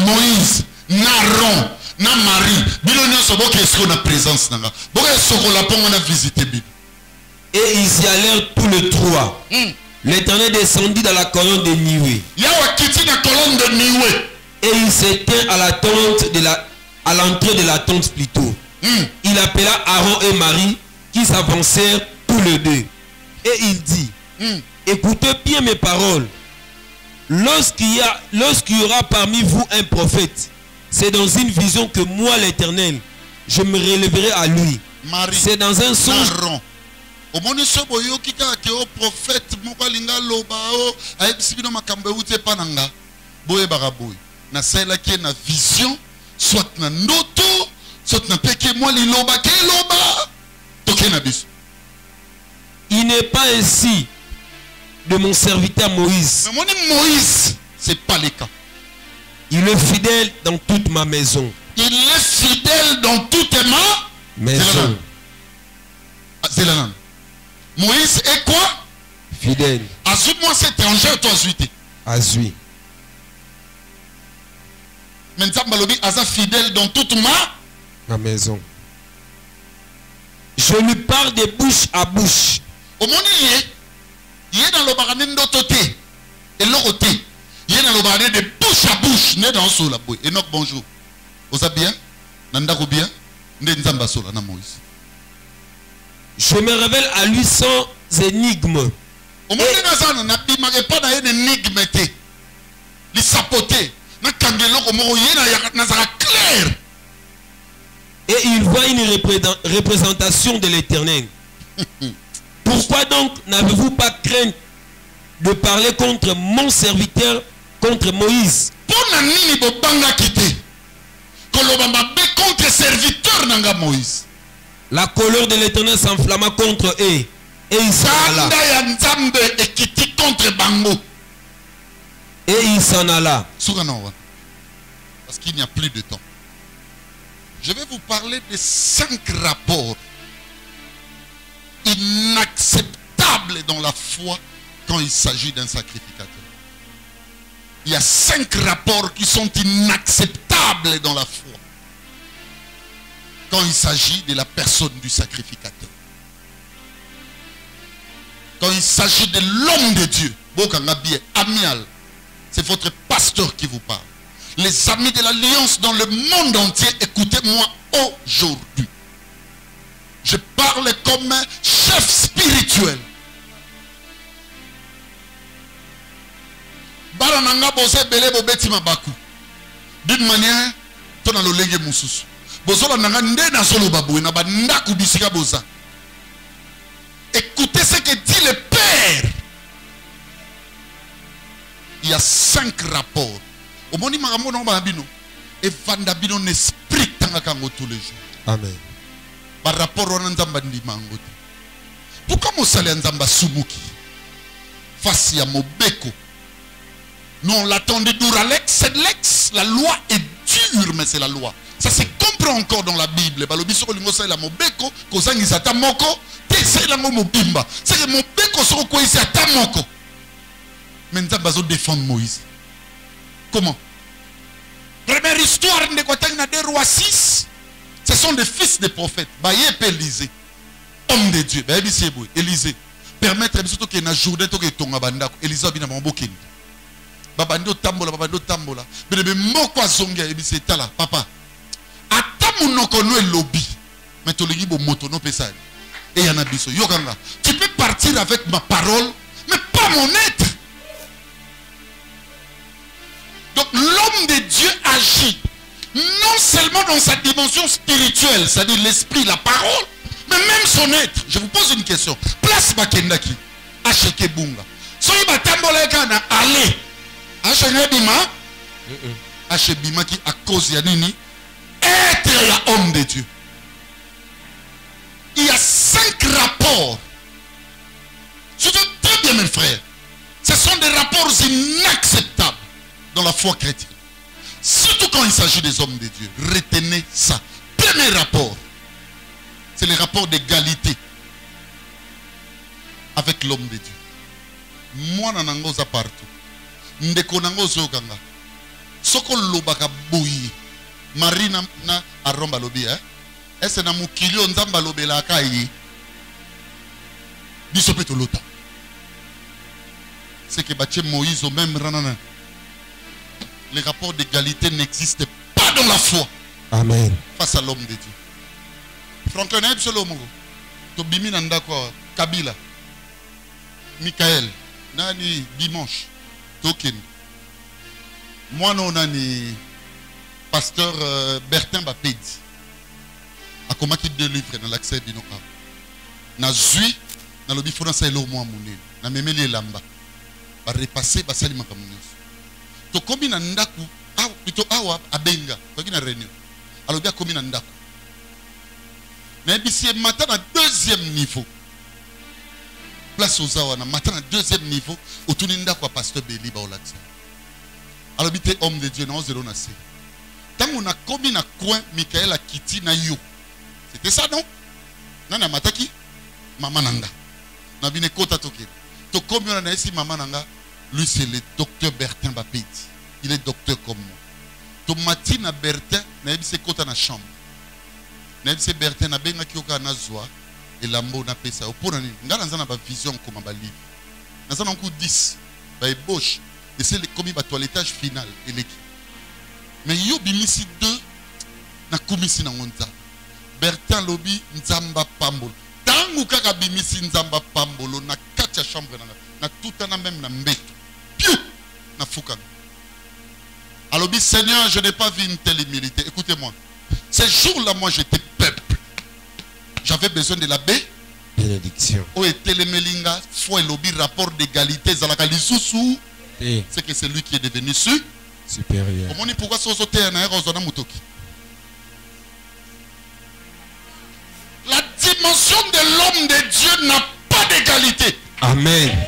Moïse, Aaron, Marie, et ils y allèrent tous les trois. L'Éternel descendit dans la colonne de nuée. Et il s'éteint à la tente à l'entrée de la tente plutôt. Il appela Aaron et Marie qui s'avancèrent tous les deux. Et il dit, écoutez bien mes paroles. Lorsqu'il y aura parmi vous un prophète, c'est dans une vision que moi l'Éternel, je me relèverai à lui. C'est dans un songe. Soit na noto, soit na peke moi li loba ke loba toke na biso. Il n'est pas ainsi de mon serviteur Moïse. Mais mon Moïse, c'est pas le cas. Il est fidèle dans toute ma maison. Il est fidèle dans toute ma maison. C'est la Moïse est quoi? Fidèle. Azui-moi cet étranger, toi azui. Azui. Maintenant, Balobi Aza fidèle dans toute ma maison. Je lui parle de bouche à bouche. Au monde il est dans le baranendo toté et l'autre il est dans le baranendo de bouche à bouche. Né dans ce la boy. Enoch bonjour. Vous avez bien? Nanda ko bien? Né nzamba sola na Moïse. Je me révèle à lui sans énigme. Au monde nazana na bima pas na une énigme té. Li sapoté. Et il voit une représentation de l'Éternel. Pourquoi donc n'avez-vous pas crainte de parler contre mon serviteur, contre Moïse? La colère de l'Éternel s'enflamma contre eux et il s'en alla. Et il s'en alla. Parce qu'il n'y a plus de temps. Je vais vous parler de 5 rapports inacceptables dans la foi quand il s'agit d'un sacrificateur. Il y a 5 rapports qui sont inacceptables dans la foi quand il s'agit de la personne du sacrificateur. Quand il s'agit de l'homme de Dieu, Amial, c'est votre pasteur qui vous parle. Les amis de l'Alliance dans le monde entier, écoutez-moi aujourd'hui. Je parle comme un chef spirituel. D'une manière, écoutez ce que dit le Père. Il y a 5 rapports. Au moment où et vandabino n'esprit tangakango tous les jours. Amen. Par rapport au nzamba ndimango. Pourquoi mosale nzamba sumuki face à mobeko? Non, on l'attendait duralex, c'est l'ex. La loi est dure, mais c'est la loi. Ça se comprend encore dans la Bible. Balobiso lingo sa la mobeko, kozangi sa tamoko, c'est la mobimba. C'est que mobeko soko ko isi atamoko. Mais nzamba zo défendre Moïse. Comment? Première histoire de Kotang na 2 Rois 6. Ce sont des fils des prophètes. Baye Élisée. Homme de Dieu. Élisée. Permettre à que na journée to que tonga bandako. Élisée bina mambokeni. Babando tambola. Bebe moko azonga ebise tala papa. Ata munoko no lobby. Mais to lingi bo moto no pesa. Et yana biso yokanga. Tu peux partir avec ma parole, mais pas mon être. Donc l'homme de Dieu agit non seulement dans sa dimension spirituelle, c'est-à-dire l'esprit, la parole, mais même son être. Je vous pose une question. Place Bakendaki, Acheke Bunga. Soyi batambola kana allez. Acheke Bima, Acheke Bima qui à cause ya nini être la homme de Dieu. Il y a 5 rapports. Surtout très bien mes frères. Ce sont des rapports inacceptables dans la foi chrétienne. Surtout quand il s'agit des hommes de Dieu. Retenez ça. Premier rapport, c'est le rapport d'égalité avec l'homme de Dieu. Moi, nanangoza partout. Ndeko nangozo kanga. Soko lobaka boyi. Marina na aromba lobi Est-ce na mukilio nzamba lobela kai. Bisopeto lota. C'est que bache Moïse au même ranana. Les rapports d'égalité n'existent pas dans la foi. Amen. Face à l'homme de Dieu. Franklin Ebsolomo, Tobimi Nandakwa, Kabila, Michael, Nani Dimanche, Token. Moi non nani pasteur Bertin Bapedi. A comment qui délivre dans l'accès d'Inoka. Na zui, na lobi fona sa elo moi mouné. Na memeli lamba. Ba repasser ba sali makamunyo. To komi na ndaku plutôt awa abenga toki na réunion alors bien komi na ndaku na bisi matin na deuxième niveau place aux awa na matin na deuxième niveau autouni ndaku pasteur Beli ba olatsa alors bité homme de Dieu na ozelo na se tango na komi na coin Michael akiti na yo c'était ça non nana mataki mama nanga na bine kota toke to komi na esi mama nanga. Lui, c'est le docteur Bertin Bapedi. Il est docteur comme moi. Tomatine Bertin, c'est côté dans la chambre. C'est Bertin, na benga kioka na zoa et lambo na pesa. Pour nous, nous avons une vision comme un livre. Nous avons un coup 10, bah ébauche. Et c'est comme un toilettage final. Mais yo bimisi 2 na kumisi na ngonza. Bertin lobi nzamba pambolo. Tangu kaka bimisi nzamba pambolo na kacha chambre na tout en même na mbé. Na fouka. Alors dit Seigneur, je n'ai pas vu une telle humilité. Écoutez-moi. Ces jours-là, moi j'étais peuple. J'avais besoin de la bénédiction. Oh, et Télémélinga, foi et lobby, rapport d'égalité, Zalakali Soussou. C'est que c'est lui qui est devenu supérieur. Comment on dit pourquoi sauter un air aux Mutoki? La dimension de l'homme de Dieu n'a pas d'égalité. Amen.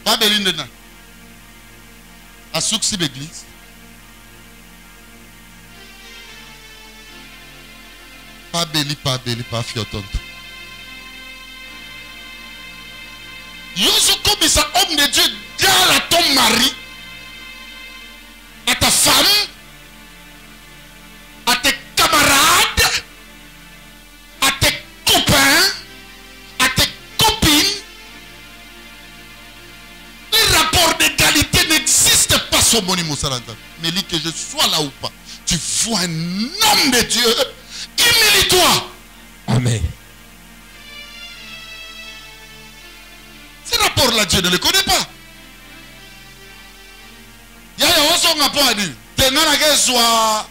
Pas Belinda. À Souksi l'église. Pas Béli, pas Fiotonto. Yoso comme ça, homme de Dieu, garde à ton mari, à ta femme, à tes camarades, à tes copains, à tes copines. Les rapports d'égalité n'existent pas sur mon Moussalanta. Mais dis que je sois là ou pas, tu vois un homme de Dieu, humilie-toi. Amen. Ces rapports-là, Dieu ne les connaît pas. Il y a un rapport à dire, tu soit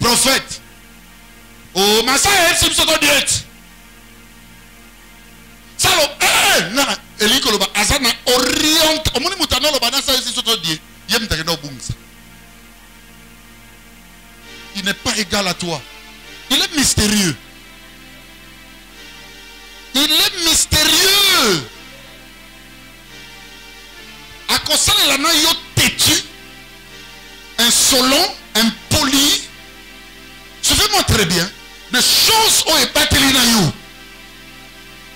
prophète. Oh, mais ça, c'est ce diète. Ça, Elikoloba azana oriente omoni mutano lo bana sa soto die yem take no bungsa. Il n'est pas égal à toi. Il est mystérieux. Il est mystérieux. À cause de la noyau têtu, insolent, impoli. Suivez-moi très bien. Des choses où est battu na yo.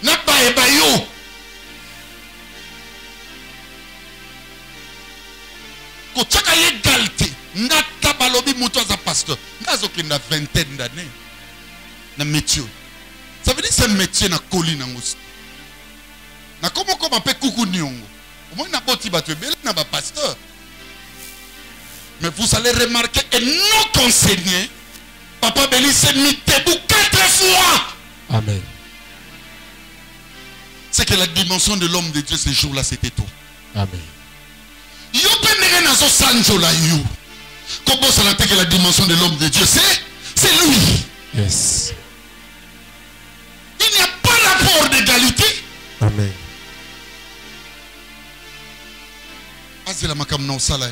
N'a pas ébayo. Kochaka égalité. Nata balobi moto aza pasteur. Ngazo ki na vingtaine d'années. Na métier. Ça veut dire c'est un métier na koli na ngos. Na comment pe kuku nyongo. Au moins na boti ba tebele na ba pasteur. Mais vous allez remarquer et non enseigné. Papa Béli s'est mis debout 4 fois. Amen. C'est que la dimension de l'homme de Dieu ce jour-là, c'était toi. Amen. Yo penere nazo sanjo la yo. Comment ça que la dimension de l'homme de Dieu, c'est lui. Yes. Il n'y a pas rapport d'égalité. Amen. Azela makam na osala.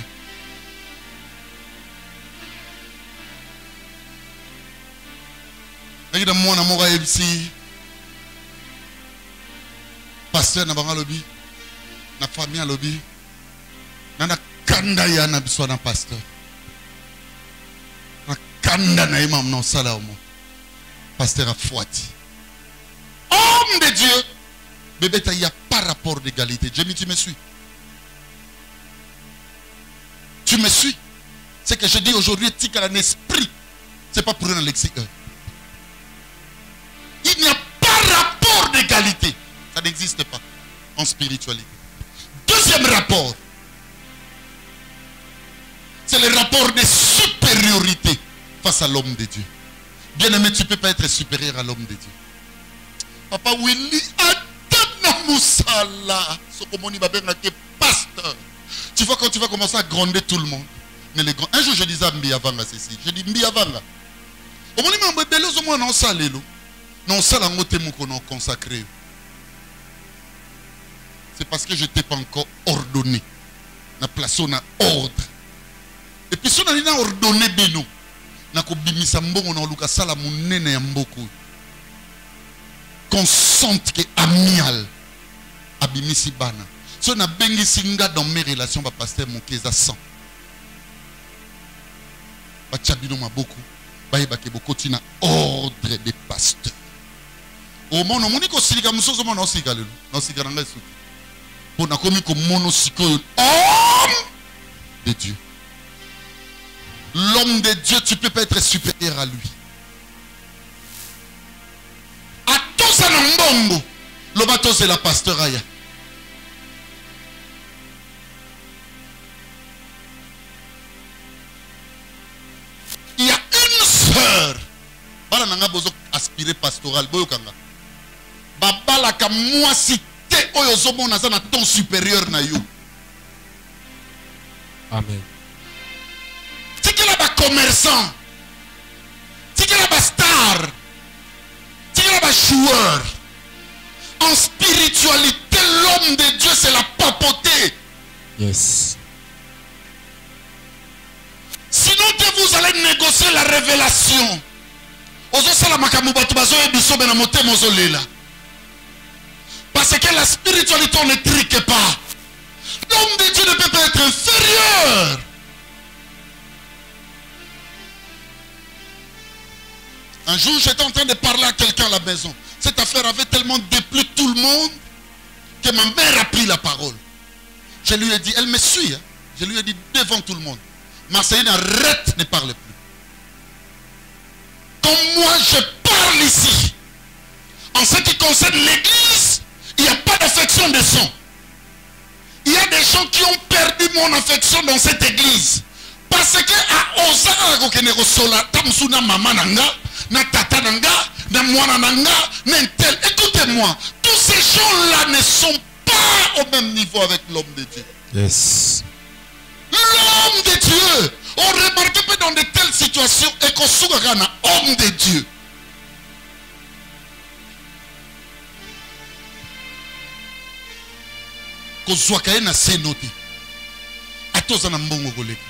Nagida mwana moka ebisi. Pasteur na banga lobi. Na famille lobi. Na kanda ya na biso na pasteur. Na kanda na imam na osala omo. Pasteur a fouati. Homme de Dieu. Bébé, il n'y a pas rapport d'égalité. Jamie, tu me suis. Tu me suis. C'est que je dis aujourd'hui, tu as un esprit. Ce n'est pas pour un lexique. Il n'y a pas rapport d'égalité. Ça n'existe pas en spiritualité. Deuxième rapport. C'est le rapport de supériorité face à l'homme de Dieu. Bien-aimé, tu ne peux pas être supérieur à l'homme de Dieu. Papa Willy, pasteur. Tu vois quand tu vas commencer à gronder tout le monde. Mais les grands. Un jour je disais à Mbi Avanga ceci. Je dis Mbi Avanga. Au moment où je suis non salé non sala ngote moko non consacré. C'est parce que je t'ai pas encore ordonné. Na place on a ordre. Et puis si on a ordonné beno. Na ko bimisa mbongo na luka sala munene ya mboko. Consente que amial abimisi bana. Si on a bengi singa dans mes relations, ba pasteur mon keza 100. Ba chabino ma beaucoup. Ba yebake beaucoup tina ordre des pasteurs. Au moment où on silika musozo mo na osika lelo. Na osika na ngesu. Pour na komi ko mono siko homme de Dieu. L'homme de Dieu, tu peux pas être supérieur à lui. À tout ça n'ambongo. Le bateau c'est la pasteur aya. Il y a une sœur. Bala nanga bozo aspirer pastoral boyo kanga. Babala ka moi cité oyo zomo na za na ton supérieur na yo. Amen. C'est que là-bas commerçant. C'est que là-bas star. C'est que là-bas joueur. En spiritualité, l'homme de Dieu, c'est la papauté. Yes. Sinon, vous allez négocier la révélation. Parce que la spiritualité, on ne trique pas. L'homme de Dieu ne peut pas être inférieur. Un jour, j'étais en train de parler à quelqu'un à la maison. Cette affaire avait tellement déplu tout le monde que ma mère a pris la parole. Je lui ai dit, elle me suit. Hein? Je lui ai dit devant tout le monde. Marseille, arrête, ne parle plus. Comme moi, je parle ici. En ce qui concerne l'église, il n'y a pas d'affection de sang. Il y a des gens qui ont perdu mon affection dans cette église. Parce que à Osa, maman nanga, na tata nanga, na mwana nanga, n'intel. Écoutez-moi, tous ces gens-là ne sont pas au même niveau avec l'homme de Dieu. Yes. L'homme de Dieu, on remarque pas dans de telles situations et qu'on soit un homme de Dieu. Qu'on soit quand même assez noté. À tous en ambongo koleka.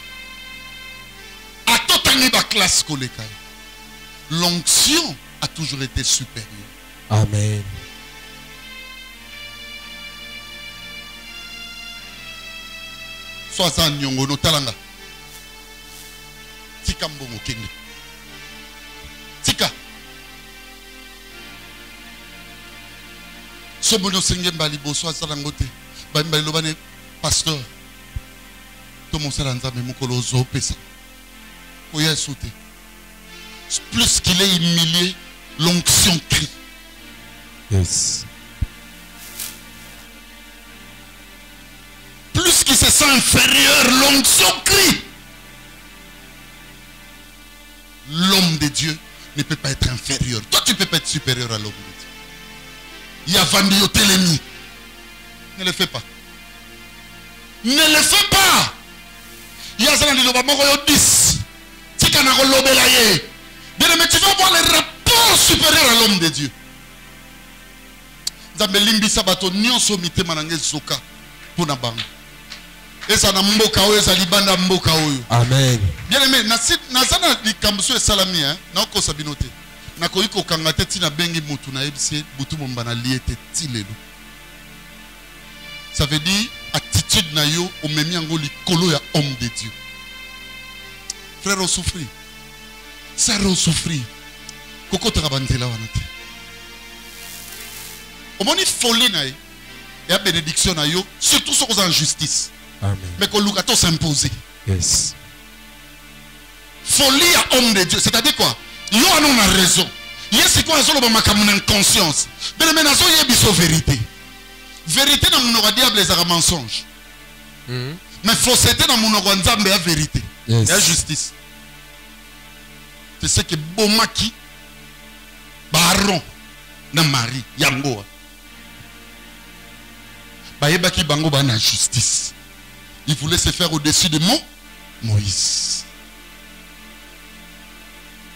À tout en éba classe koleka. L'onction a toujours été supérieure. Amen. Soit ça nyongo no talanga. Tika mbongo kenge. Tika. Sobono senge mbali bo soit ça langote. Ba mbali lobane pasteur. To mon salanza me mukolo zo pesa. Plus qu'il est humilié, l'onction crie. Yes. Plus qu'il se sent inférieur, l'onction crie. L'homme de Dieu ne peut pas être inférieur. Toi, tu ne peux pas être supérieur à l'homme de Dieu. Il y a vendu au télémi. Ne le fais pas. Ne le fais pas. Il y a ça dans le 10. Mais tu vas voir les rapports supérieurs à l'homme de Dieu. Amen. Bien aimé, nazana likambuso esalami hein, na ko sabinote. Na ko iko kangate tina bengi mutu na ebise butu mombana liete tilelo. Ça veut dire attitude na yo omemi yango likolo ya homme de Dieu. Frère, on souffrit. Sœur, on souffrit. Koko tarabantela wanate. Omoni folie na ya bénédiction na yo, surtout sur aux injustices. Amen. Mais qu'on lukato s'imposer. Yes. Folie à homme de Dieu, c'est-à-dire quoi? Yo on a raison. Yes, quoi solo ba makamuna inconscience. Mais maintenant so yebiso vérité. Vérité dans mon diable les mensonge. Mais fausseté dans mon nzambe ya vérité. Yes. La justice. C'est ce que Bomaki Baron na Marie Yango. Bayebaki bango ba na justice. Il voulait se faire au-dessus de Moïse.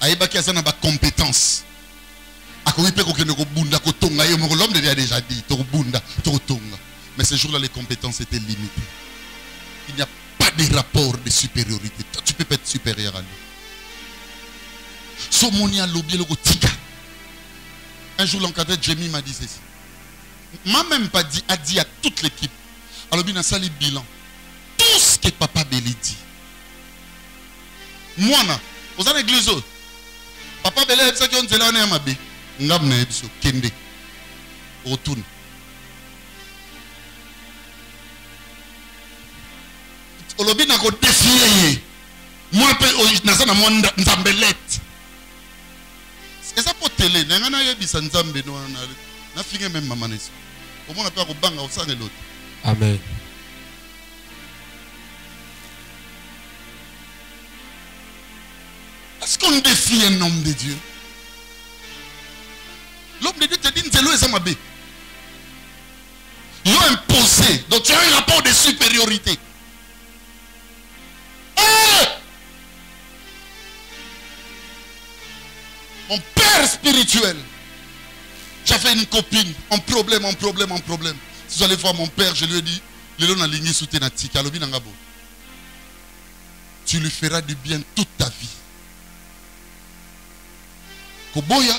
Ayebaki azana ba compétence. Akoyipe ko kende ko bunda ko tonga yo l'homme de Dieu a déjà dit to bunda to tonga. Mais ce jour-là les compétences étaient limitées. Il n'y a pas de rapport de supériorité. Toi, tu peux pas être supérieur à lui. Somonia lobby le tika. Un jour l'encadré Jamie m'a dit ceci. M'a même pas dit, a dit à toute l'équipe. Alors bien sali bilan. Tout ce que papa Béli dit. Moi na, aux en église. Papa Béli ça qui on dit là on est mabé. Ngam na ebiso kende. Retourne. Olobi na ko défier. Moi na ça na moi nzambelette. Et ça pour télé, n'a pas yebisa nzambe no na finge même maman neso. Comment on peut ko banga au sang de l'autre. Amen. Est-ce qu'on défie un homme de Dieu? L'homme de Dieu te dit Nzelo et Zamabé. Ils ont imposé. Donc tu as un rapport de supériorité. Mon père spirituel. J'avais une copine. Un problème. Si vous allez voir mon père, je lui ai dit, tu lui feras du bien toute ta vie. Koboya,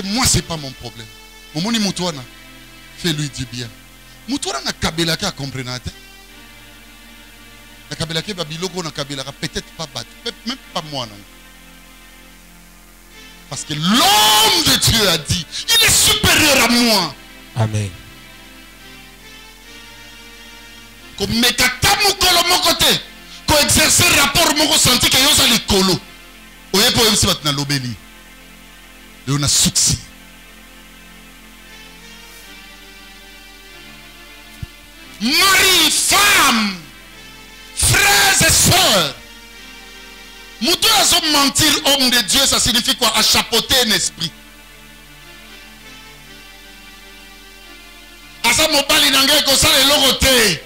moi c'est pas mon problème. Momoni Moutouana, fais-lui du bien. Moutouana na kabelaka comprenate. Na kabelaka babiloko na kabelaka peut-être pas battu, même pas moi non. Parce que l'homme de Dieu a dit, il est supérieur à moi. Amen. Comme mekata mukolo mokote, ko exercer rapport moko senti que yosa likolo. Oye po yebisi bat na lobeli. On a succès. Marie, femme, frères et sœurs. Moutou a mentir homme de Dieu, ça signifie quoi? À chapeauter un esprit. Asa mobali nanga ko ça le logoté.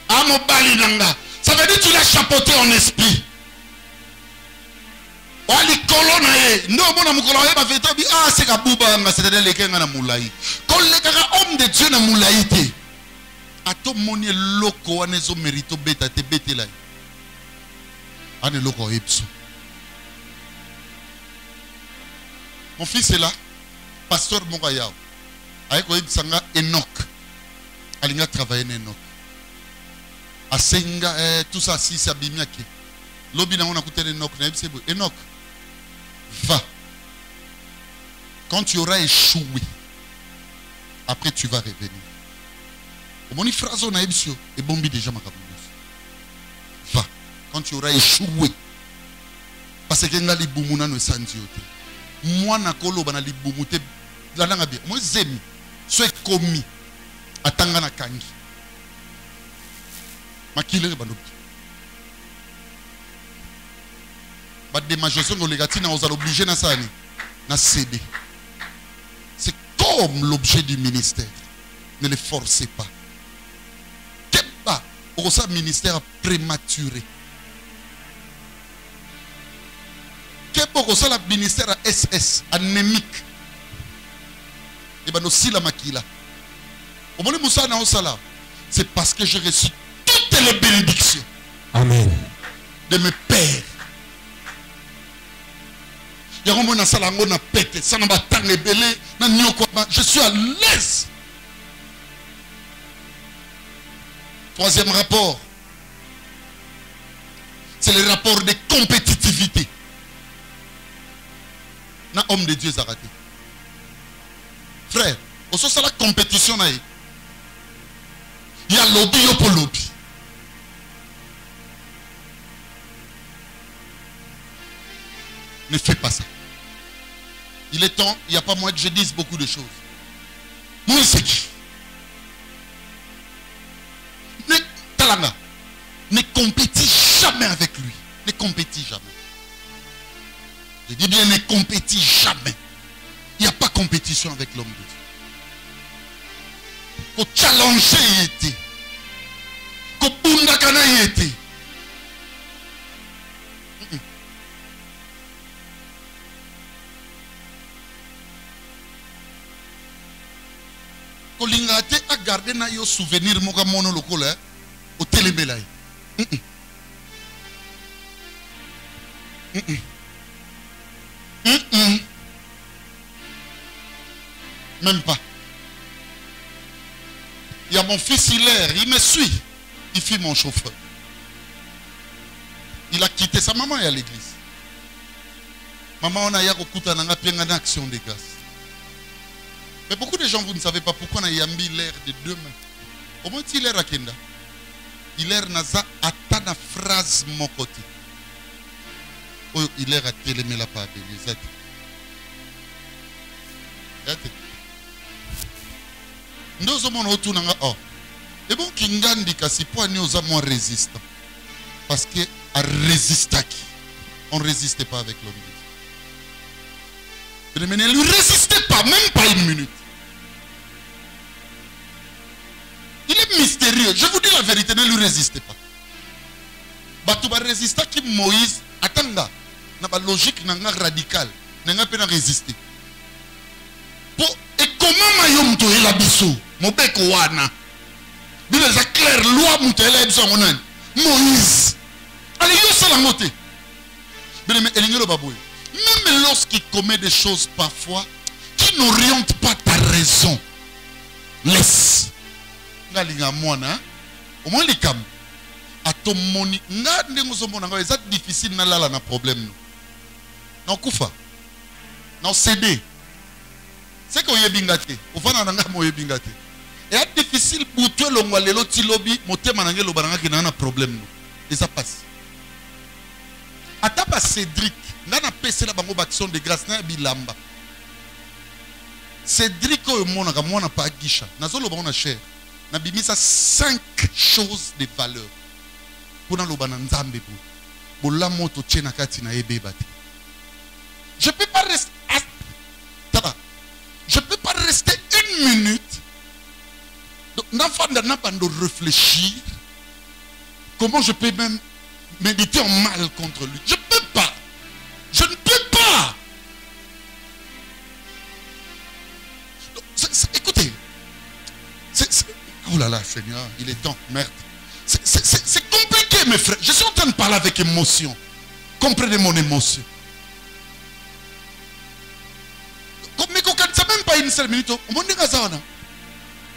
A mobali nanga. Ça veut dire que tu l'as chapeauté en esprit. Wali kolona ye. No mona mukolo ye ba feta bi ah c'est kabuba nga c'est-à-dire les kenga na moulaï. Kolle kaka homme de Dieu na moulaïté. Ato moni loko wanezo mérito beta te bete là. Ane loko epso. Mon fils est là. Pasteur Mokayao. Ayeko epsanga Enoch. Alinga travailler na Enoch. Asenga tout ça si ça bimiake. Lobi na ona kutele Enoch na epsebo. Enoch. Va. Quand tu auras échoué, après tu vas revenir. Moni frazo na ebisio et bombi déjà ma kaboulos. Va. Quand tu auras échoué, Parce que nga libumu na no sandio te. Moi na koloba na libumu te la nanga bien. Moi zemi so ekomi atanga na kangi. Makile banobi. Ba démagogie ngolekati na ozala obligé na sani na céder. C'est comme l'objet du ministère. Ne le forcez pas. Keba au sa ministère prématuré. Keba au sa la ministère SS anémique. Et ben aussi la makila. Au moment où ça na osala, c'est parce que j'ai reçu toutes les bénédictions. Amen. De mes pères. Je suis à l'aise. Troisième rapport, c'est le rapport de compétitivité. Un homme de Dieu a raté. Frère, au sens de la compétition, il y a lobby pour lobby. Ne fais pas ça. Il est temps, il n'y a pas moyen que je dise beaucoup de choses. Moi, c'est qui? Ne compétit jamais avec lui. Ne compétit jamais. Je dis bien, ne compétit jamais. Il n'y a pas compétition avec l'homme de Dieu. Faut challenger y était. Faut bundakana y était. Kolingate a gardé na yo souvenir moka mono lokolo au télémélay. Même pas. Il y a mon fils Hilaire, il me suit. Il fait mon chauffeur. Il a quitté sa maman et à l'église. Maman on a ya kokuta na ngapienga na action de grâce. Mais beaucoup de gens, vous ne savez pas pourquoi on a mis l'air de deux mains. Au moins, il est à Kenda. Il est naza atana phrase mon côté. Oh, il est à télémé la part de les êtres. Nous sommes autour de oh. Et bon, Kingandi kasi pour nous sommes résistants. Parce que à résister qui on ne résistait pas avec l'homme de Dieu. Mais ne lui résistez pas, même pas une minute. Il est mystérieux. Je vous dis la vérité, ne lui résistez pas. Batouba résister qui Moïse, attends, n'a pas logique, n'a pas radical, n'a pas résister. Et comment Mayom to la biso, Mobeko wana, il est clair, loi Moutela et son Moïse. Allez, yo salamote. Même lorsqu'il commet des choses parfois qui n'orientent pas ta raison, laisse. Au moins les cam. À ton moni, c'est difficile na lala na problème. Non kufa. Non cédé. C'est que yebingate. Au fond na nga mo yebingate. Et c'est difficile pour toi longwa lelo ti lobby, motema na ngelo baranga ki na problème. Et ça passe. Atapa Cédric, ngana pese na bango action de grâce na bilamba. Cédric o monaka mona pa gisha. Nazolo bana cher. Nabimisa 5 choses de valeur. Pour nous bananzambe pour la moto tchena kati na ebebate. Je peux pas rester. Je peux pas rester une minute. N'enfant n'a pas de réfléchir. Comment je peux même méditer en mal contre lui? Je peux pas. Je ne peux pas. Écoutez. Oh là là, Seigneur, il est temps, merde. C'est compliqué, mes frères. Je suis en train de parler avec émotion. Comprenez mon émotion. Mais quand ça même pas une seule minute,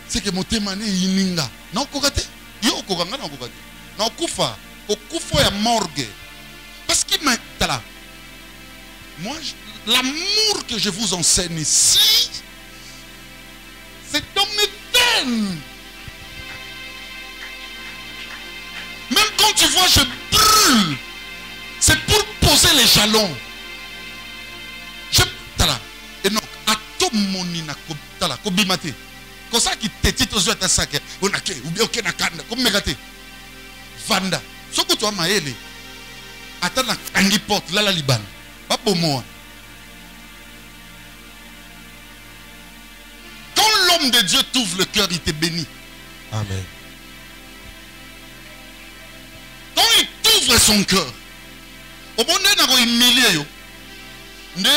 c'est que mon témoin est ininga. Non, kokate. Yo kokanga non kokate. Non kufa. Okufa ya morgue. Parce qu'il m'a là. Moi, l'amour que je vous enseigne ici, c'est dans mes veines. Même quand tu vois, je brûle. C'est pour poser poser les jalons. Je tala et non atomonina ko tala ko bimate. Ko ça qui teti to zo ta sake onake ou bien okena kanda ko megate. Vanda. Soko to maele. Atana kangi porte la liban. Pas pour moi. Quand l'homme de Dieu t'ouvre le cœur, il te bénit. Amen. Quand il t'ouvre son cœur, au bon moment il humilié,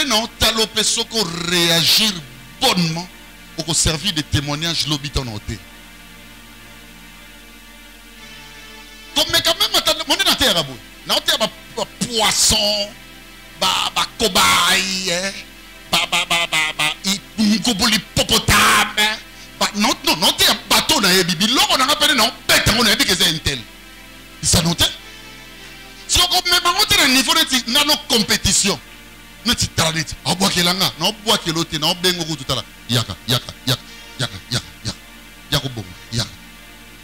non talopé soko réagir bonnement pour servir de témoignage l'obit en ôté. Comme mais quand même mon na terre abou, na terre ba poisson, ba cobaye, ba ngoboli hippopotame, ba non terre bateau na bibi, l'on a appelé non bête on a dit que c'est un tel. Ça note. Si on met pas au niveau de nano compétition, notre talent, on boit que l'anga, non boit que l'autre, non bengo tout à la yaka. Bon, yaka.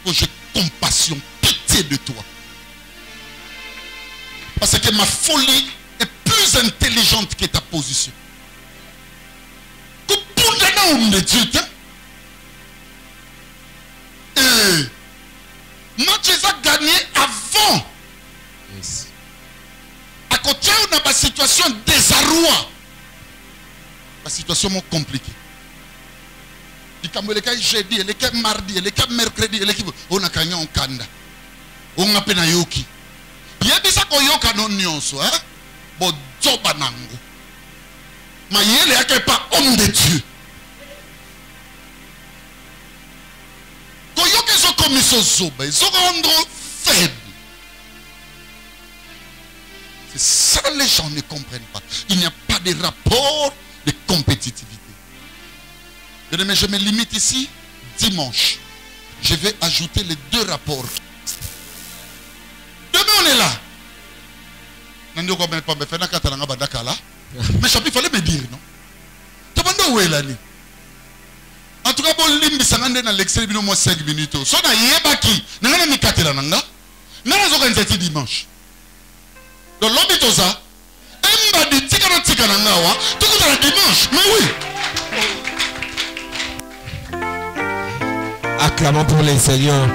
Faut j'ai compassion, pitié de toi. Parce que ma folie est plus intelligente que ta position. Que pour un homme de Dieu, moi tu as gagné avant. Yes. À côté on a une situation désarroi. La situation est compliquée. Il y a jeudi, il y a mardi, il y a mercredi, on a gagné un kanda. On a pena yoki. Il y a des gens qui ont non nyonso, hein? Bon, joba nango. Mais il y a pas homme de Dieu. Quand il y a des gens comme ils sont rendus faibles. C'est ça les gens ne comprennent pas. Il n'y a pas de rapport de compétitivité. Mais je me limite ici. Dimanche, je vais ajouter les 2 rapports. Demain on est là. Mais il fallait me dire, non? En tout cas, bon, limbi sangande na l'extérieur bino mo 5 minutes. So na yebaki, nanga mi katela nanga. Nanga zo kanzeti dimanche. Donc l'homme est ça. Emba di tika nanga wa, tout le dimanche. Mais oui. Acclamons pour le Seigneur.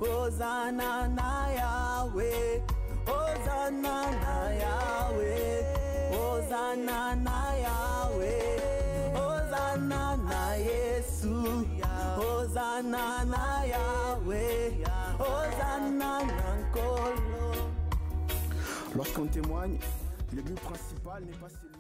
Hosanna na Yahweh, Hosanna na Yahweh, Hosanna na Yahweh, Hosanna na Yesu, Hosanna na Yahweh, Hosanna na Nkolo. Lorsqu'on témoigne, le but principal n'est pas celui.